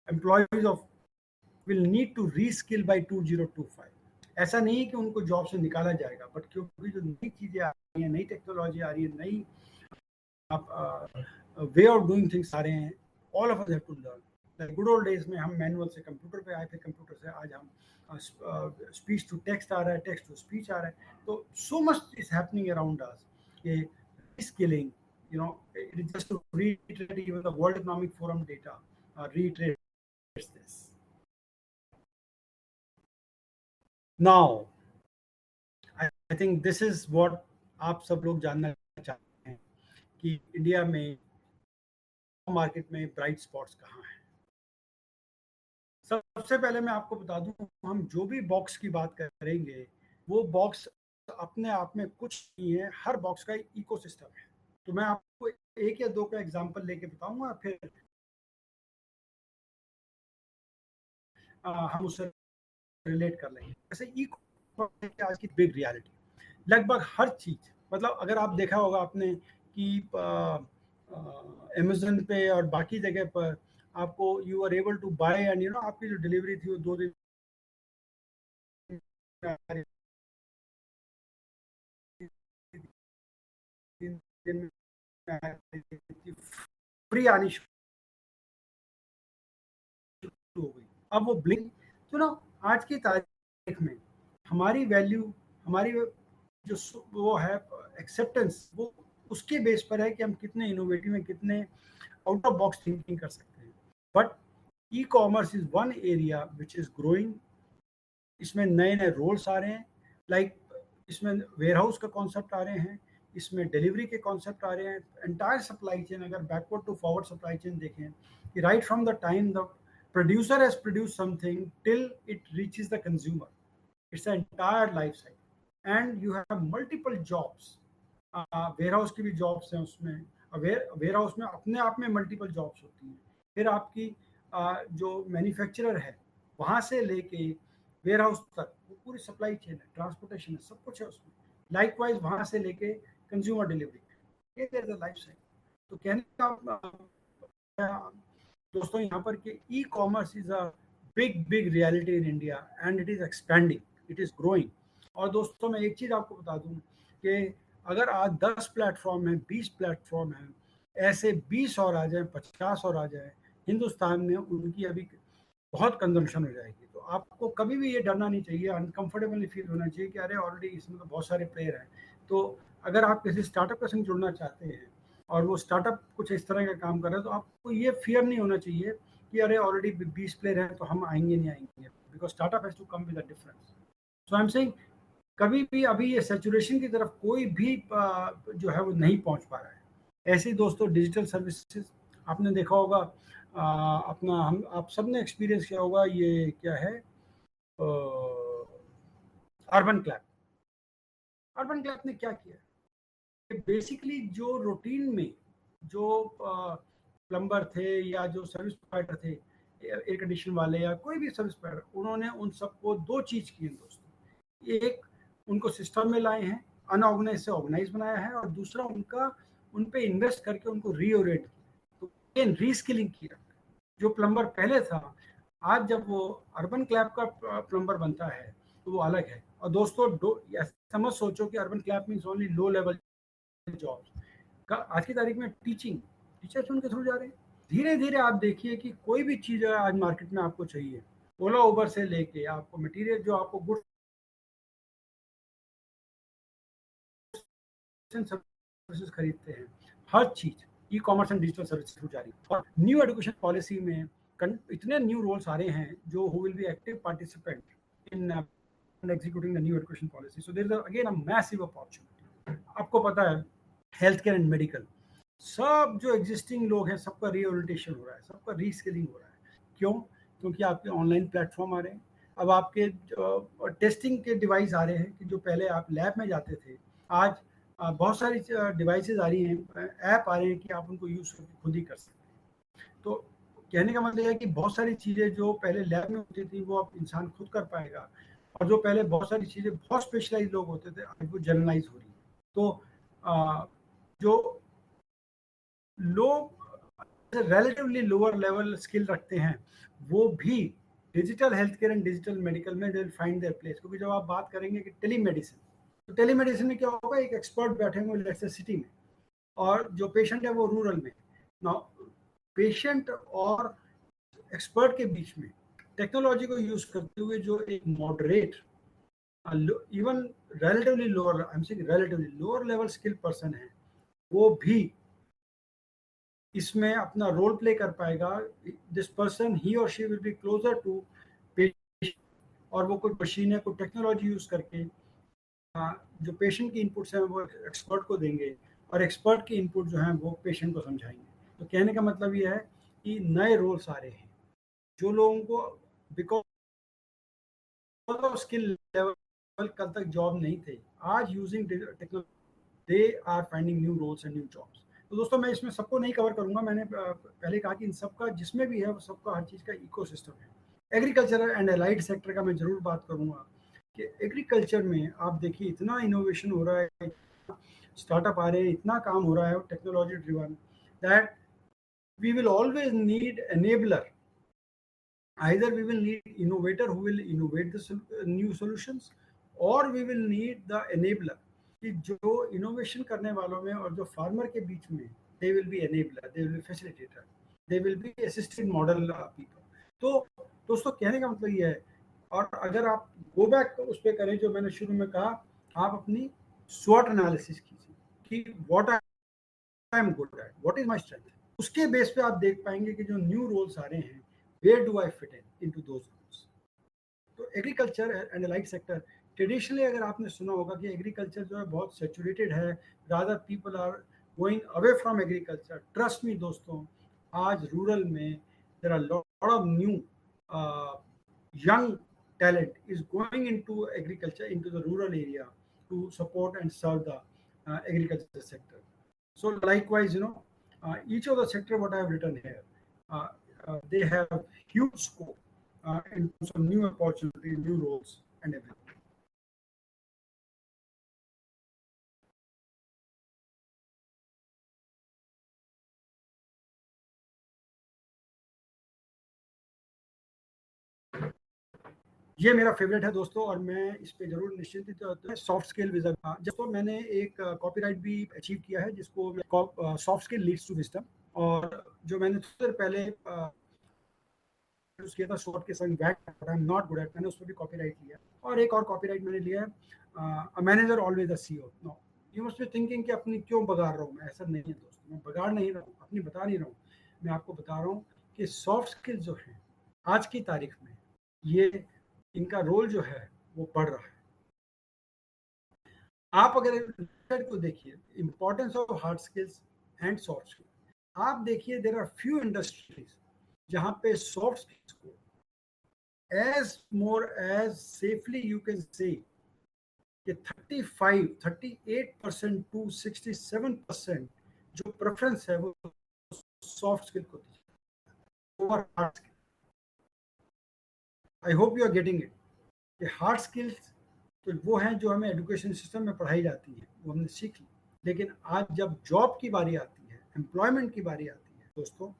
employees of will need to reskill by 2025। ऐसा नहीं है कि उनको जॉब से निकाला जाएगा, बट क्योंकि जो नई चीजें आ रही हैं, नई टेक्नोलॉजी आ रही है, नई वे ऑफ डूइंग थिंग्स आ रहे हैं, all of us have to learn. Good old days में हम मैनुअल से कंप्यूटर पे आए थे, कंप्यूटर से आज हम स्पीच टू टेक्स्ट आ रहा है, टेक्स्ट टू स्पीच आ रहा है। तो so much is happening around us कि reskilling, it is just to reiterate, even the World Economic Forum data reiterates this. Now, I think this is what आप सब लोग जानना चाहते हैं कि इंडिया में मार्केट में ब्राइट स्पॉट्स कहाँ हैं। सबसे पहले मैं आपको बता दूं, हम जो भी बॉक्स की बात करेंगे वो बॉक्स अपने आप में कुछ नहीं है, हर बॉक्स का इकोसिस्टम है। तो मैं आपको एक या दो का एग्जांपल लेके बताऊंगा, फिर हम उससे रिलेट कर लेंगे। जैसे आज की बिग रियलिटी, लगभग हर चीज, मतलब अगर आप देखा होगा आपने कि अमेजन पे और बाकी जगह पर आपको you are able to buy and आपकी जो डिलीवरी थी वो 2 दिन फ्री आनी शुरू हो गई। अब वो ब्लिंक आज की तारीख में हमारी वैल्यू, हमारी जो वो है एक्सेप्टेंस, वो उसके बेस पर है कि हम कितने इनोवेटिव हैं, कितने आउट ऑफ बॉक्स थिंकिंग कर सकते हैं। But e commerce is one area which is growing. इसमें नए नए रोल्स आ रहे हैं, लाइक इसमें वेयर हाउस का कॉन्सेप्ट आ रहे हैं, इसमें डिलीवरी के कॉन्सेप्ट आ रहे हैं, एंटायर सप्लाई चेन, अगर backward to forward supply chain देखें कि right from the time the producer has produced something till it reaches the consumer, it's an entire life cycle and you have multiple jobs. Warehouse की भी jobs हैं उसमें, warehouse में अपने आप में मल्टीपल जॉब्स होती हैं। फिर आपकी जो मैन्युफैक्चरर है वहाँ से लेके वेयरहाउस तक वो पूरी सप्लाई चेन है, ट्रांसपोर्टेशन है, सब कुछ है उसमें। लाइकवाइज वहाँ से लेके कंज्यूमर डिलीवरी, ये there is a life cycle. तो कहने का दोस्तों यहाँ पर कि e commerce is a big reality in India and it is expanding, it is growing. और दोस्तों मैं एक चीज आपको बता दूं कि अगर आज 10 प्लेटफॉर्म हैं, 20 प्लेटफॉर्म हैं, ऐसे 20 और आ जाए, 50 और आ जाए हिंदुस्तान में, उनकी अभी बहुत कंजम्पशन हो जाएगी। तो आपको कभी भी ये डरना नहीं चाहिए, अनकंफर्टेबल फील होना चाहिए कि अरे ऑलरेडी इसमें तो बहुत सारे प्लेयर हैं। तो अगर आप किसी स्टार्टअप के संग जुड़ना चाहते हैं और वो स्टार्टअप कुछ इस तरह का काम कर रहा है, तो आपको ये फियर नहीं होना चाहिए कि अरे ऑलरेडी 20 प्लेयर हैं तो हम आएंगे नहीं आएंगे, because startup has to come with a difference. So I am saying कभी भी अभी ये सैचुरेशन की तरफ कोई भी जो है वो नहीं पहुंच पा रहा है। ऐसे ही दोस्तों डिजिटल सर्विसेज आपने देखा होगा, अपना हम आप सब ने एक्सपीरियंस किया होगा, ये क्या है, अर्बन क्लैप। अर्बन क्लैप ने क्या किया, बेसिकली जो रूटीन में जो प्लम्बर थे या जो सर्विस प्रोवाइडर थे, एयर कंडीशन वाले या कोई भी सर्विस प्रोवाइडर, उन्होंने उन सबको दो चीज की है दोस्तों। एक, उनको सिस्टम में लाए हैं, अनऑर्गेनाइज से ऑर्गेनाइज बनाया है, और दूसरा उन पे इन्वेस्ट करके उनको रीओरिएंट किया, तो रीस्किलिंग किया। जो प्लम्बर पहले था, आज जब वो अर्बन क्लैप का प्लम्बर बनता है तो वो अलग है। और दोस्तों समझ सोचो कि urban clap means only low level jobs. आज की तारीख में टीचर्स उनके थ्रू जा रहे हैं। धीरे धीरे आप देखिए कि कोई भी चीज़ आज मार्केट में आपको चाहिए, ओला उबर से लेके आपको मटेरियल, जो आपको गुड्स एंड सर्विसेज खरीदते हैं, हर चीज e commerce and digital services through जा रही है। और न्यू एजुकेशन पॉलिसी में इतने न्यू रोल्स आ रहे हैं जो who will be active participant in executing the new education policy. So there is again a massive opportunity. आपको पता है हेल्थ केयर एंड मेडिकल, सब जो एग्जिस्टिंग लोग हैं सबका रीओरिएंटेशन हो रहा है, सबका रीस्किलिंग हो रहा है। क्यों? क्योंकि आपके ऑनलाइन प्लेटफॉर्म आ रहे हैं, अब आपके टेस्टिंग के डिवाइस आ रहे हैं कि जो पहले आप लैब में जाते थे, आज बहुत सारी डिवाइसेस आ रही हैं, ऐप आ रहे हैं कि आप उनको यूज़ करके खुद ही कर सकते हैं। तो कहने का मतलब है कि बहुत सारी चीज़ें जो पहले लैब में होती थी वो अब इंसान खुद कर पाएगा, और जो पहले बहुत सारी चीज़ें बहुत स्पेशलाइज लोग होते थे आज वो जनरलाइज हो रही है। तो जो लोग रिलेटिवली लोअर लेवल स्किल रखते हैं वो भी digital health care and digital medical में they will find their place. क्योंकि जब आप बात करेंगे कि टेलीमेडिसिन, तो टेलीमेडिसिन में क्या होगा, एक एक्सपर्ट बैठे होंगे लेट्स से सिटी में, और जो पेशेंट है वो रूरल में। नाउ पेशेंट और एक्सपर्ट के बीच में टेक्नोलॉजी को यूज करते हुए जो एक moderate, even relatively lower, I am saying relatively lower level skill person है, वो भी इसमें अपना रोल प्ले कर पाएगा। दिस पर्सन, ही और she will be closer to patient, और वो कोई मशीन है, कोई टेक्नोलॉजी यूज करके जो पेशेंट की इनपुट्स हैं वो एक्सपर्ट को देंगे, और एक्सपर्ट की इनपुट जो है वो पेशेंट को समझाएंगे। तो कहने का मतलब ये है कि नए रोल्स आ रहे हैं, जो लोगों को बिकॉज स्किल लेवल कल तक जॉब नहीं थे, आज using technology they are finding new roles and new jobs. तो दोस्तों मैं इसमें सबको नहीं कवर करूंगा, मैंने पहले कहा कि इन सबका जिसमें भी है वो सबका हर चीज़ का इकोसिस्टम है। एग्रीकल्चर एंड एलाइड सेक्टर का मैं जरूर बात करूंगा कि एग्रीकल्चर में आप देखिए इतना इनोवेशन हो रहा है, स्टार्टअप आ रहे हैं, इतना काम हो रहा है technology driven, that we will always need enabler. Either we will need innovator who will innovate the new solutions, or we will need the enabler कि जो इनोवेशन करने वालों में और जो फार्मर के बीच में, they will be enabler, they will be facilitator, they will be assisted model people। तो दोस्तों कहने का मतलब ये है, और अगर आप गो बैक उस पर करें जो मैंने शुरू में कहा, आप अपनी SWOT एनालिसिस कीजिए कि what I am good at, what is my strength. उसके बेस पे आप देख पाएंगे कि जो न्यू रोल्स आ रहे हैं, where do I fit into those roles। तो agriculture and light sector, traditionally अगर आपने सुना होगा कि एग्रीकल्चर जो है बहुत सेचुरेटेड है, rather people are going away from agriculture. Trust me दोस्तों, आज रूरल में there are lot of new young talent is going into agriculture, into the rural area to support and serve the agriculture sector. So likewise, each of the sector what I have written here, they have huge scope in terms of new opportunity, new roles and everything. ये मेरा favourite है दोस्तों, और मैं इस पे जरूर निश्चित सॉफ्ट स्किल विजन, जब मैंने एक कॉपीराइट भी अचीव किया है जिसको soft skill leads to wisdom, और जो मैंने थोड़ी देर पहले यूज किया था शॉर्ट के संग back, I am not good eight, मैंने उस पर भी कॉपीराइट लिया, और एक और कॉपीराइट मैंने लिया है, a manager always a CEO. No, you must be thinking कि अपनी क्यों बगाड़ रहा हूँ मैं, ऐसा नहीं है दोस्तों, मैं बगाड़ नहीं रहा हूँ, अपनी बता नहीं रहा हूँ, मैं आपको बता रहा हूँ कि सॉफ्ट स्किल जो है आज की तारीख में, ये इनका रोल जो है वो बढ़ रहा है। आप अगर को देखिए, importance of hard skills and soft skills, आप देखिए देयर आर फ्यू इंडस्ट्रीज जहां पे सॉफ्ट स्किल्स को as more as safely you can say कि 38% टू 67% जो प्रेफरेंस है वो सॉफ्ट स्किल को the over hard skill. I hope you are getting it कि हार्ड स्किल्स तो वो हैं जो हमें एजुकेशन सिस्टम में पढ़ाई जाती है, वो हमने सीख ली, लेकिन आज जब जॉब की बारी आती है, एम्प्लॉयमेंट की बारी आती है दोस्तों,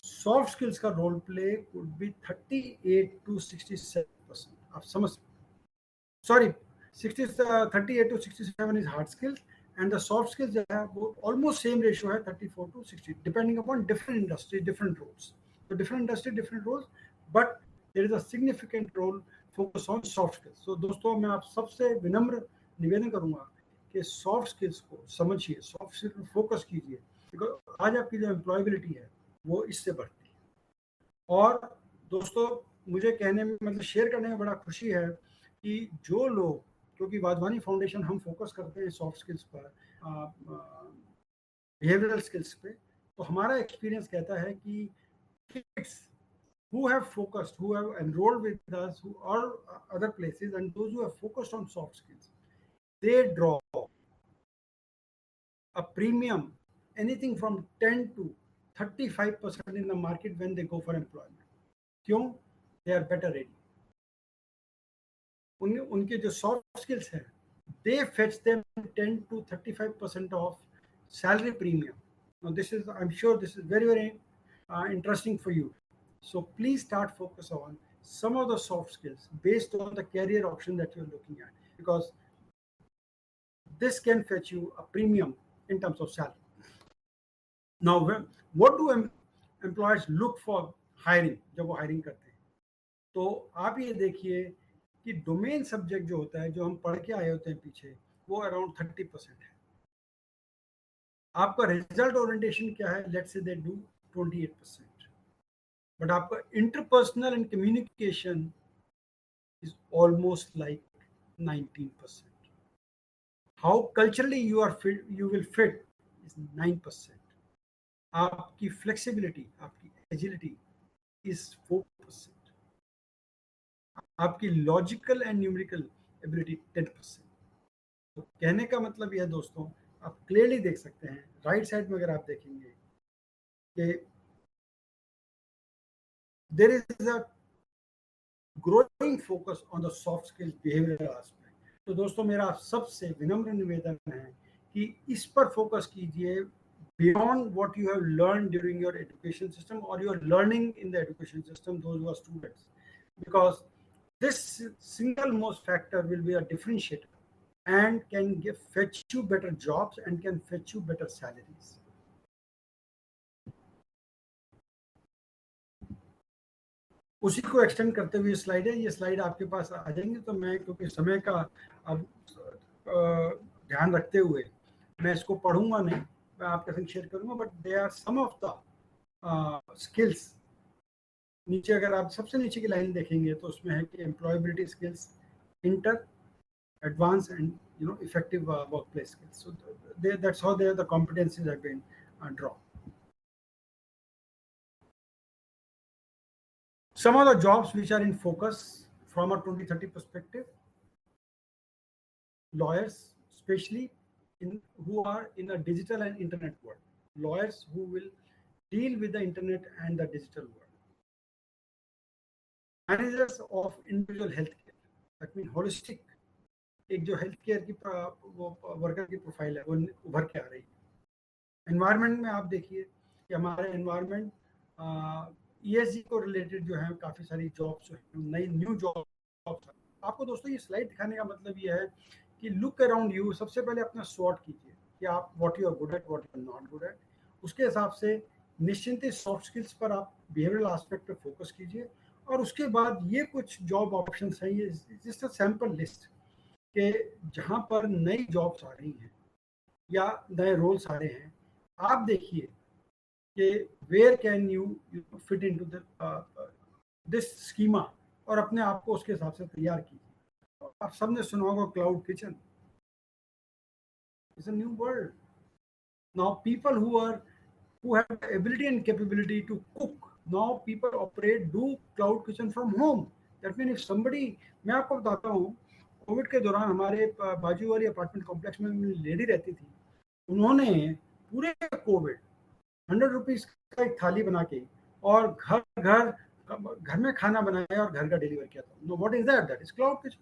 सॉफ्ट स्किल्स का role play could be 38 to 67%। आप समझ, sorry 38 to 67 is hard skills and the soft skills जो है वो ऑलमोस्ट सेम रेशियो है 34 to 60 depending upon different industry different roles. तो different industry different roles, but there is a significant role focus on soft skills. तो दोस्तों मैं आप सबसे विनम्र निवेदन करूंगा कि सॉफ्ट स्किल्स को समझिए, सॉफ्ट स्किल्स पर फोकस कीजिए, बिकॉज आज आपकी जो एम्प्लॉयबिलिटी है वो इससे बढ़ती है। और दोस्तों मुझे कहने में मतलब शेयर करने में बड़ा खुशी है कि जो लोग, क्योंकि वाधवानी फाउंडेशन हम फोकस करते हैं सॉफ्ट स्किल्स पर, बिहेवियरल स्किल्स पे, तो हमारा एक्सपीरियंस कहता है कि kids who have focused, who have enrolled with us, who are other places, and those who have focused on soft skills, they draw a premium anything from 10 to 35% in the market when they go for employment. क्यों? They are better ready. उनके जो soft skills हैं, they fetch them 10 to 35% of salary premium. Now this is, I'm sure this is very very interesting for you. So please start focus on some of the soft skills based on the career option that you're looking at, because this can fetch you a premium in terms of salary. Now what do employers look for hiring? जब वो hiring करते हैं तो आप ये देखिए कि domain subject जो होता है, जो हम पढ़ के आए होते हैं पीछे, वो अराउंड 30% है। आपका रिजल्ट ओरिएंटेशन क्या है? Let's say they do 28%, but आपका interpersonal and communication is almost like 19%. How culturally you are fit, you will fit is 9%. आपकी flexibility, आपकी agility is 4%. आपकी logical and numerical ability 10%. तो कहने का मतलब यह दोस्तों, आप क्लियरली देख सकते हैं राइट साइड में अगर आप देखेंगे कि there is a growing focus on the soft skills behavioural aspect. तो दोस्तों मेरा आप सबसे विनम्र निवेदन है कि इस पर फोकस कीजिए beyond what you have learned during your education system or you are learning in the education system, those who are students, because this single most factor will be a differentiator and can fetch you better jobs and can fetch you better salaries. उसी को extend करते हुए slide है, ये slide आपके पास आ जाएंगे, तो मैं क्योंकि समय का अब ध्यान रखते हुए मैं इसको पढ़ूंगा नहीं, मैं आपके संग शेयर करूंगा, but they are some of the skills. नीचे अगर आप सबसे नीचे की लाइन देखेंगे तो उसमें है कि employability skills, inter, advance and effective workplace skills. So that's how the competencies have been drawn. Some of the jobs which are in focus from a 2030 perspective: lawyers, especially who are in a digital and internet world, lawyers who will deal with the internet and the digital world. Managers of individual healthcare, that means holistic, एक जो health care की वो worker की profile है वो उभर के आ रही है। एनवायरनमेंट में आप देखिए कि हमारे एनवायरनमेंट ESG को रिलेटेड जो है काफ़ी सारी जॉब्स, नई न्यू जॉब्स। आपको दोस्तों ये स्लाइड दिखाने का मतलब ये है कि लुक अराउंड यू, सबसे पहले अपना स्वॉट कीजिए कि आप what you are good at, what you are not good at. उसके हिसाब से निश्चिंत सॉफ्ट स्किल्स पर आप बिहेवियरल एस्पेक्ट पर फोकस कीजिए, और उसके बाद ये कुछ जॉब ऑप्शंस हैं, ये जस्ट अ सैम्पल लिस्ट कि जहाँ पर नई जॉब्स आ रही हैं या नए रोल्स आ रहे हैं, आप देखिए कि where can you fit into this schema, और अपने आप को उसके हिसाब से तैयार कीजिए। आप सबने सुना होगा cloud kitchen is a new world. Now people who have the ability and capability to cook, now people do cloud kitchen from home. That means if somebody, मैं आपको बताता हूँ, कोविड के दौरान हमारे बाजू वाली अपार्टमेंट कॉम्प्लेक्स में लेडी रहती थी, उन्होंने पूरे कोविड 100 रुपीज का एक थाली बना के और घर में खाना बनाया और घर का डिलीवर किया था। No, what is that? That is cloud kitchen.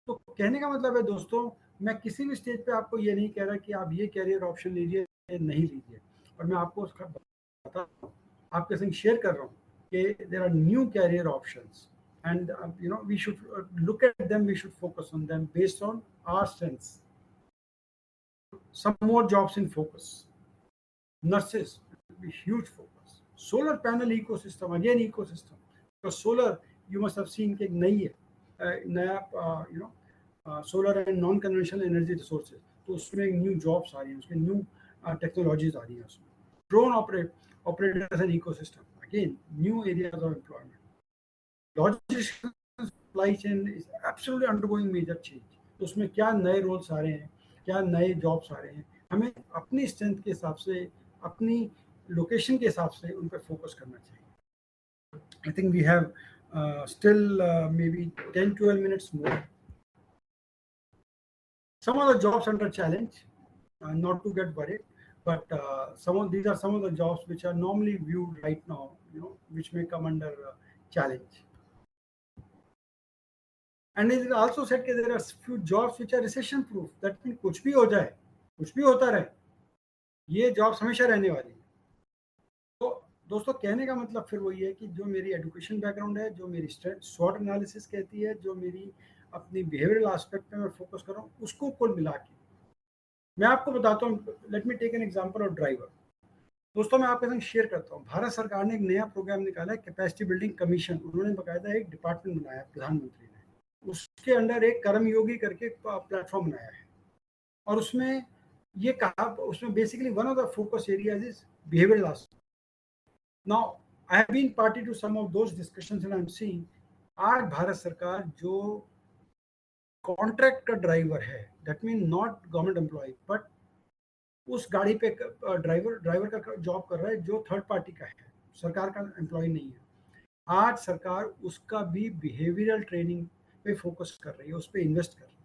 तो कहने का मतलब है दोस्तों, मैं किसी भी स्टेज पे आपको ये नहीं कह रहा कि आप ये कैरियर ऑप्शन लीजिए नहीं लीजिए, और मैं आपको उसका बता आपके संग शेयर कर रहा हूँ कि there are new career options and we should look at them, we should focus on them based on our strengths. Some more jobs in focus. Nurses will be huge focus. Solar panel ecosystem, again ecosystem. Because solar, you must have seen कि नई है नया solar and non conventional energy resources, तो उसमें new jobs आ रही हैं, उसमें न्यू टेक्नोलॉजीज आ रही हैं उसमें. Drone operators and ecosystem, again new areas of employment. Logistics supply chain is absolutely undergoing major change. तो उसमें क्या नए रोल्स आ रहे हैं, क्या नए जॉब्स आ रहे हैं, हमें अपनी स्ट्रेंथ के हिसाब से, अपनी लोकेशन के हिसाब से उन पर फोकस करना चाहिए. I think we have still maybe 10-12 minutes more. Some of the jobs under challenge, not to get worried, but these are some of the jobs which are normally viewed right now, which may come under challenge. And it is also said that there are few jobs which are recession proof. That means कुछ भी हो जाए, कुछ भी होता रहे, ये jobs हमेशा रहने वाली है. तो दोस्तों कहने का मतलब फिर वही है कि जो मेरी एजुकेशन बैकग्राउंड है, जो मेरी स्वॉट एनालिसिस कहती है, जो मेरी अपनी बिहेवियरल एस्पेक्ट पे मैं फोकस कर रहा हूँ, उसको कुल मिला के मैं आपको बताता हूँ. Let me take an example of driver. दोस्तों मैं आपके साथ शेयर करता हूँ, भारत सरकार ने एक नया प्रोग्राम निकाला है, कैपेसिटी बिल्डिंग कमीशन. उन्होंने बाकायदा एक डिपार्टमेंट बनाया प्रधानमंत्री ने, उसके अंडर एक कर्मयोगी करके प्लेटफॉर्म बनाया है, और उसमें ये कहा, उसमें basically one of the focus areas is behavioural aspect. Now, I have been party to some of those discussions and I'm seeing आज भारत सरकार जो कॉन्ट्रैक्ट का ड्राइवर है, that mean not government employee, but उस गाड़ी पे ड्राइवर का job कर रहा है जो थर्ड पार्टी का है, सरकार का एम्प्लॉय नहीं है. आज सरकार उसका भी बिहेवियरल ट्रेनिंग पे फोकस कर रही है, उस पर इन्वेस्ट कर रही है.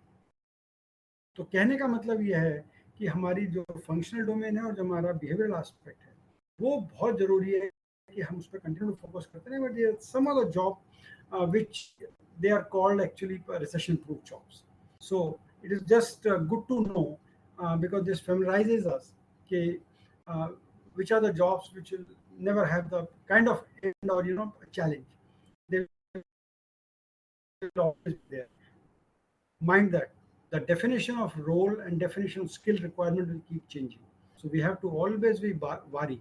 तो कहने का मतलब यह है कि हमारी जो फंक्शनल डोमेन है और जो हमारा बिहेवियरल एस्पेक्ट है वो बहुत जरूरी है कि हम उस पर कंटिन्यू फोकस करते हैं. But some of the job which they are called actually recession proof jobs. So it is just good to know because this familiarizes us which are the jobs which will never have the kind of end or challenge. They will always be there. Mind that the definition of role and definition of skill requirement will keep changing. So we have to always be wary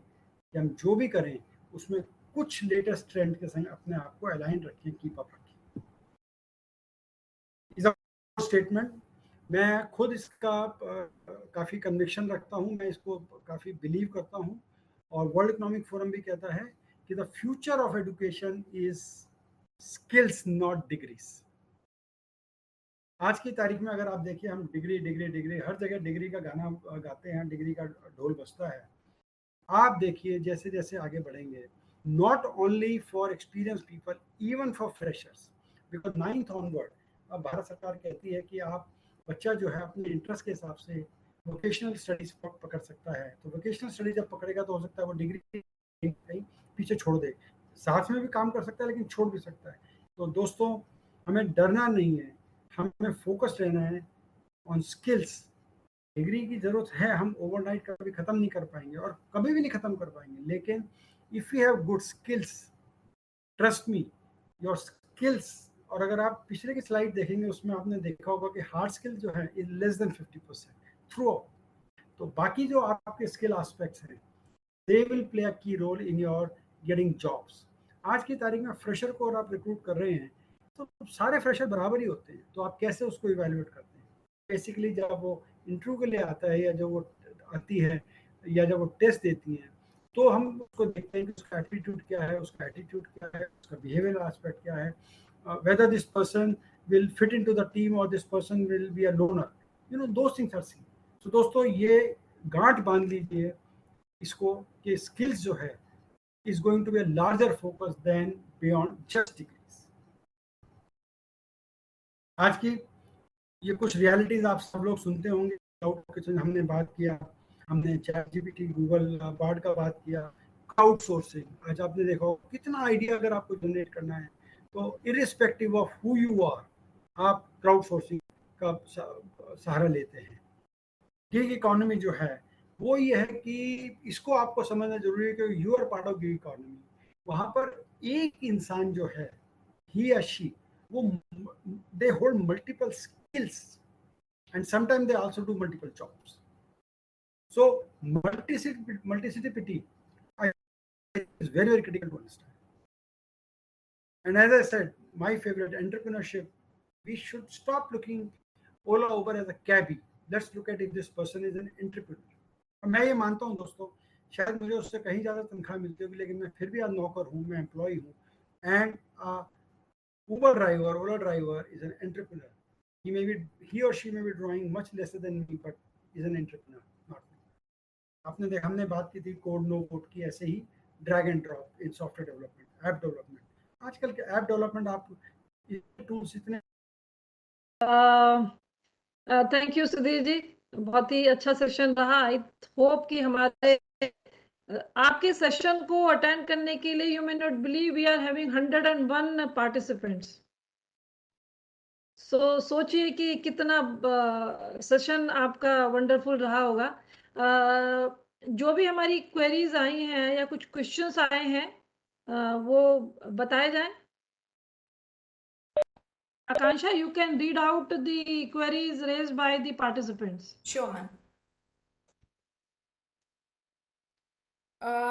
कि हम जो भी करें उसमें कुछ latest trend के संग अपने आप को अलाइन रखें, कीप अप रखें. इस स्टेटमेंट मैं खुद इसका काफ़ी कन्विक्शन रखता हूँ, मैं इसको काफ़ी बिलीव करता हूँ, और वर्ल्ड इकोनॉमिक फोरम भी कहता है कि the future of education is skills not degrees. आज की तारीख में अगर आप देखिए, हम डिग्री डिग्री डिग्री, हर जगह डिग्री का गाना गाते हैं, डिग्री का ढोल बजता है. आप देखिए जैसे जैसे आगे बढ़ेंगे, not only for experienced people, even for freshers, because 9th onward अब भारत सरकार कहती है कि आप बच्चा जो है अपने इंटरेस्ट के हिसाब से वोकेशनल स्टडीज पकड़ सकता है. तो वोकेशनल स्टडी जब पकड़ेगा तो हो सकता है वो डिग्री कहीं पीछे छोड़ दे, साथ में भी काम कर सकता है लेकिन छोड़ भी सकता है. तो दोस्तों हमें डरना नहीं है, हमें फोकस रहना है ऑन स्किल्स. डिग्री की जरूरत है, हम ओवरनाइट कभी खत्म नहीं कर पाएंगे और कभी भी नहीं खत्म कर पाएंगे, लेकिन if you have good skills, trust me, your skills. और अगर आप पिछले की स्लाइड देखेंगे उसमें आपने देखा होगा कि हार्ड स्किल जो है is less than 50% through out. तो बाकी जो आपके स्किल एस्पेक्ट्स हैं they will play a key role in your getting jobs. आज की तारीख में फ्रेशर को और आप रिक्रूट कर रहे हैं तो सारे फ्रेशर बराबर ही होते हैं, तो आप कैसे उसको इवेल्युएट करते हैं? बेसिकली जब वो इंटरव्यू के लिए आता है या जब वो आती है या जब वो टेस्ट देती हैं तो हम उसको देखते हैं कि उसका एटीट्यूड क्या है, उसका बिहेवियरल एस्पेक्ट क्या है, whether this person will fit into the team or this person will be a loner, those things are seen. So दोस्तों ये गांठ बांध लीजिए इसको कि स्किल्स जो है is going to be a larger focus than beyond just degree. आज की ये कुछ रियलिटीज आप सब लोग सुनते होंगे। क्लाउड किचन हमने बात किया, हमने चैट जीपीटी, गूगल बार्ड का बात किया, क्राउड सोर्सिंग। आज आपने देखा हो कितना आइडिया अगर आपको जनरेट करना है तो irrespective of who you are, आप क्राउड सोर्सिंग का सहारा लेते हैं। गिग इकोनॉमी जो है वो ये है कि इसको आपको समझना जरूरी है कि you are part of gig economy. वहां पर एक इंसान जो है, ही या शी, वो they hold multiple skills and sometimes they also do multiple jobs. So multiplicity is very, very critical to understand. And as I said, my favorite entrepreneurship, we should stop looking Ola Uber as a cabbie. Let's look at if this person is an entrepreneur. मैं ये मानता हूँ दोस्तों, शायद मुझे उससे कहीं ज़्यादा तनख्वाह मिलती होगी, लेकिन मैं फिर भी आज नौकर हूँ, मैं एम्प्लॉय हूँ। And Uber driver, Ola driver is an entrepreneur. He or she may be drawing much lesser than me, but is an entrepreneur, not me. आपने देखा, हमने बात की थी कोड नो कोड की, ऐसे ही drag and drop in software development, app development. आजकल के ऐप डेवलपमेंट आप टूल्स इतने। थैंक यू सुधीर जी, बहुत ही अच्छा सेशन रहा। आई होप कि हमारे आपके सेशन को अटेंड करने के लिए, you may not believe, we are having 101 participants. सोचिए कि कितना सेशन आपका वंडरफुल रहा होगा। जो भी हमारी क्वेरीज आई हैं या कुछ क्वेश्चंस आए हैं वो बताए जाएं। आकांक्षा, you can read out the queries raised by the participants. Sure, ma'am.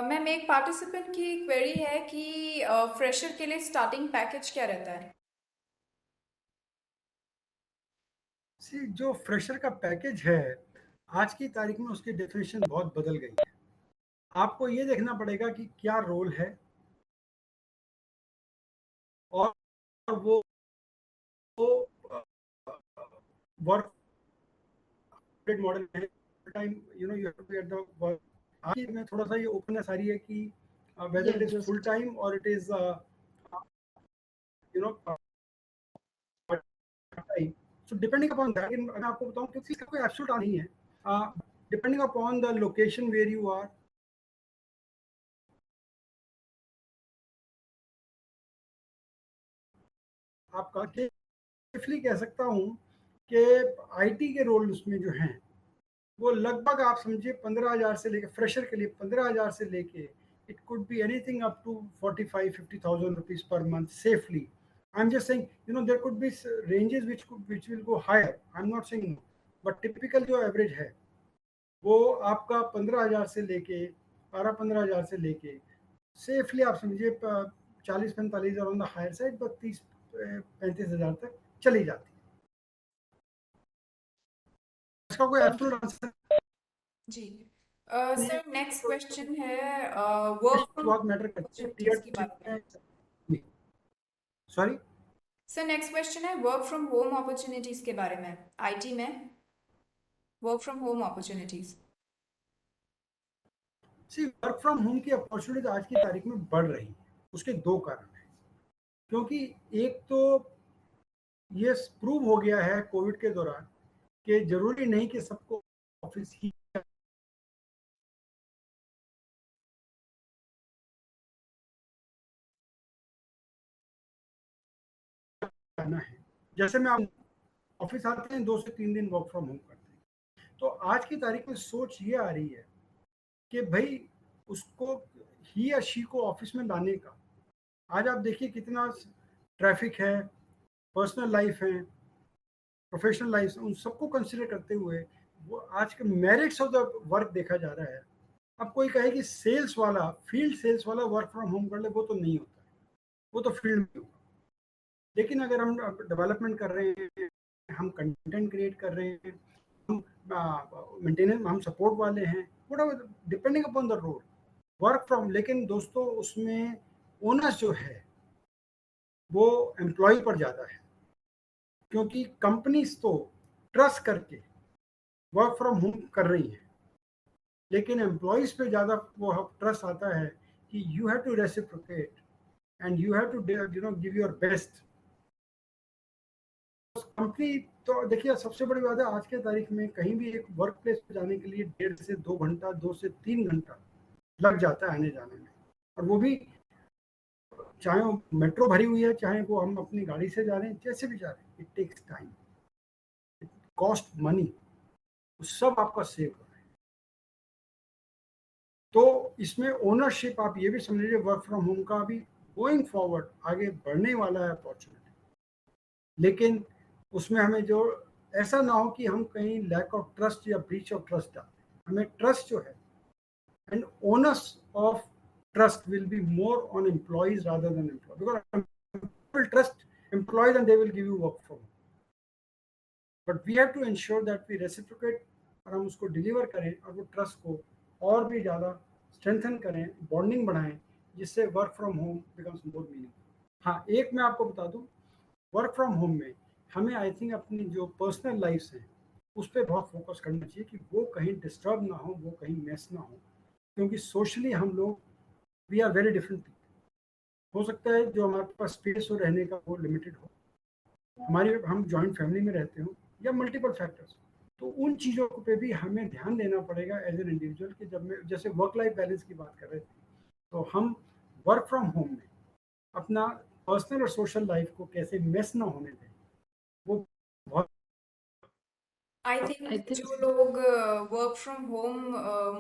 Ma'am, एक पार्टिसिपेंट की क्वेरी है कि फ्रेशर के लिए स्टार्टिंग पैकेज क्या रहता है? जो फ्रेशर का पैकेज है आज की तारीख में उसकी डेफिनेशन बहुत बदल गई है। आपको ये देखना पड़ेगा कि क्या रोल है और वो वर्क मॉडल है। Time you know you have to be at the work. आज में थोड़ा सा ये ओपननेस आ रही है कि whether it is full time or it is you know part time. So depending upon that, मैं आपको बताऊं क्योंकि इसका कोई एब्सोल्यूट नहीं है। Depending upon the location where you are, आपका सेफली कह सकता हूँ कि आईटी के रोल उसमें जो हैं वो लगभग आप समझिए 15,000 से लेके, फ्रेशर के लिए 15,000 से लेके, it could be anything up to 45,000-50,000 rupees per month safely. I'm just saying, you know, there could be ranges which will go higher. I'm not saying no, but typical जो एवरेज है वो आपका 15,000 से लेके 12-15,000 से लेके सेफली आप समझिए 40-45,000 ऑन द हायर साइड, 32-35,000 तक चली जाती है। इसका कोई एब्सोल्यूट आंसर जी सर, नेक्स्ट क्वेश्चन है वर्क बहुत मैटर करती है टीयर की बात में। सॉरी सर, नेक्स्ट क्वेश्चन है वर्क फ्रॉम होम अपॉर्चुनिटीज के बारे में। आईटी में work from home opportunities. Work from home की अपॉर्चुनिटी आज की तारीख में बढ़ रही है। उसके दो कारण हैं, क्योंकि एक तो ये प्रूव हो गया है कोविड के दौरान कि जरूरी नहीं कि सबको ऑफिस ही जाना है। जैसे मैं आप ऑफिस आते हैं 2 से 3 दिन वर्क फ्रॉम होम करते हैं, तो आज की तारीख में सोच ये आ रही है कि भाई उसको ही या शी को ऑफिस में लाने का, आज आप देखिए कितना ट्रैफिक है, पर्सनल लाइफ है, प्रोफेशनल लाइफ, उन सबको कंसिडर करते हुए वो आज के मेरिट्स ऑफ द वर्क देखा जा रहा है। अब कोई कहे कि सेल्स वाला, फील्ड सेल्स वाला वर्क फ्रॉम होम कर ले, वो तो नहीं होता, वो तो फील्ड में होगा। लेकिन अगर हम डेवलपमेंट कर रहे हैं, हम कंटेंट क्रिएट कर रहे हैं, हम मेंटेनेंस, हम सपोर्ट वाले हैं, whatever, depending upon the role, work from. लेकिन दोस्तों उसमें ओनर्स जो है वो एम्प्लॉय पर ज़्यादा है, क्योंकि कंपनीज तो ट्रस्ट करके वर्क फ्रॉम होम कर रही है, लेकिन एम्प्लॉयज पे ज़्यादा वो ट्रस्ट आता है कि you have to reciprocate and you have to give your best company तो देखिए सबसे बड़ी बात है आज के तारीख में कहीं भी एक वर्क प्लेस पे जाने के लिए 1.5 से 2 घंटा 2 से 3 घंटा लग जाता है आने जाने में, और वो भी चाहे वो मेट्रो भरी हुई है चाहे वो हम अपनी गाड़ी से जा रहे हैं, जैसे भी जा रहे हैं, it takes time, it cost money, सब आपका सेव हो रहा है। तो इसमें ओनरशिप आप ये भी समझ लीजिए वर्क फ्रॉम होम का अभी गोइंग फॉरवर्ड आगे बढ़ने वाला है अपॉर्चुनिटी, लेकिन उसमें हमें जो ऐसा ना हो कि हम कहीं लैक ऑफ ट्रस्ट या ब्रीच ऑफ ट्रस्ट डालते हैं। हमें ट्रस्ट जो है and owners of trust will be more on employees rather than employees, because people trust employees and they will give you work from home, but we have to ensure that we reciprocate और हम उसको deliver करें और वो trust को और भी ज़्यादा स्ट्रेंथन करें, बॉन्डिंग बढ़ाएं, जिससे work from home becomes more meaningful. हाँ, एक मैं आपको बता दूं, वर्क फ्रॉम होम में हमें आई थिंक अपनी जो पर्सनल लाइफ्स हैं उस पर बहुत फोकस करना चाहिए कि वो कहीं डिस्टर्ब ना हो, वो कहीं मेस ना हो, क्योंकि सोशली हम लोग वी आर वेरी डिफरेंट। हो सकता है जो हमारे पास स्पेस हो रहने का वो लिमिटेड हो, हम जॉइंट फैमिली में रहते हो या मल्टीपल फैक्टर्स, तो उन चीज़ों पे भी हमें ध्यान देना पड़ेगा एज एन इंडिविजुअल कि जब मैं जैसे वर्क लाइफ बैलेंस की बात कर रहे थे, तो हम वर्क फ्रॉम होम में अपना पर्सनल और सोशल लाइफ को कैसे मिस ना होने दें, वो बहुत आई I थिंक think जो लोग वर्क फ्रॉम होम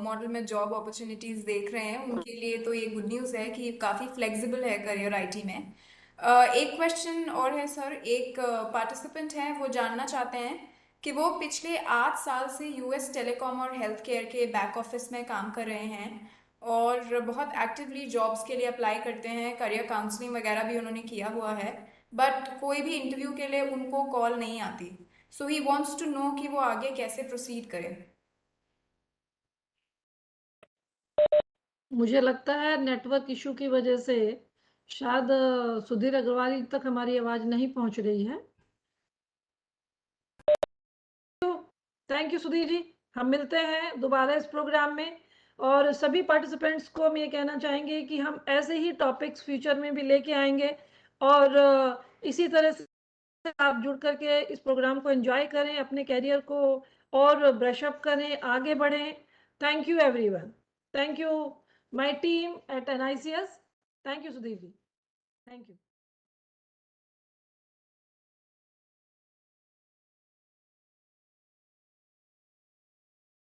मॉडल में जॉब अपॉर्चुनिटीज देख रहे हैं उनके लिए तो ये गुड न्यूज़ है कि काफ़ी फ्लेक्सिबल है करियर आईटी में। एक क्वेश्चन और है सर, एक पार्टिसिपेंट हैं, वो जानना चाहते हैं कि वो पिछले 8 साल से यूएस टेलीकॉम और हेल्थ केयर के बैक ऑफिस में काम कर रहे हैं और बहुत एक्टिवली जॉब्स के लिए अप्लाई करते हैं, करियर काउंसलिंग वगैरह भी उन्होंने किया हुआ है, बट कोई भी इंटरव्यू के लिए उनको कॉल नहीं आती। सो ही वॉन्ट्स टू नो कि वो आगे कैसे प्रोसीड करें। मुझे लगता है नेटवर्क इशू की वजह से शायद सुधीर अग्रवाल तक हमारी आवाज नहीं पहुंच रही है। थैंक यू सुधीर जी, हम मिलते हैं दोबारा इस प्रोग्राम में, और सभी पार्टिसिपेंट्स को हम ये कहना चाहेंगे कि हम ऐसे ही टॉपिक्स फ्यूचर में भी लेके आएंगे, और इसी तरह से आप जुड़ करके इस प्रोग्राम को एंजॉय करें, अपने कैरियर को और ब्रश अप करें, आगे बढ़ें। Thank you everyone, thank you my team at NICS, thank you Sudhir ji, thank you.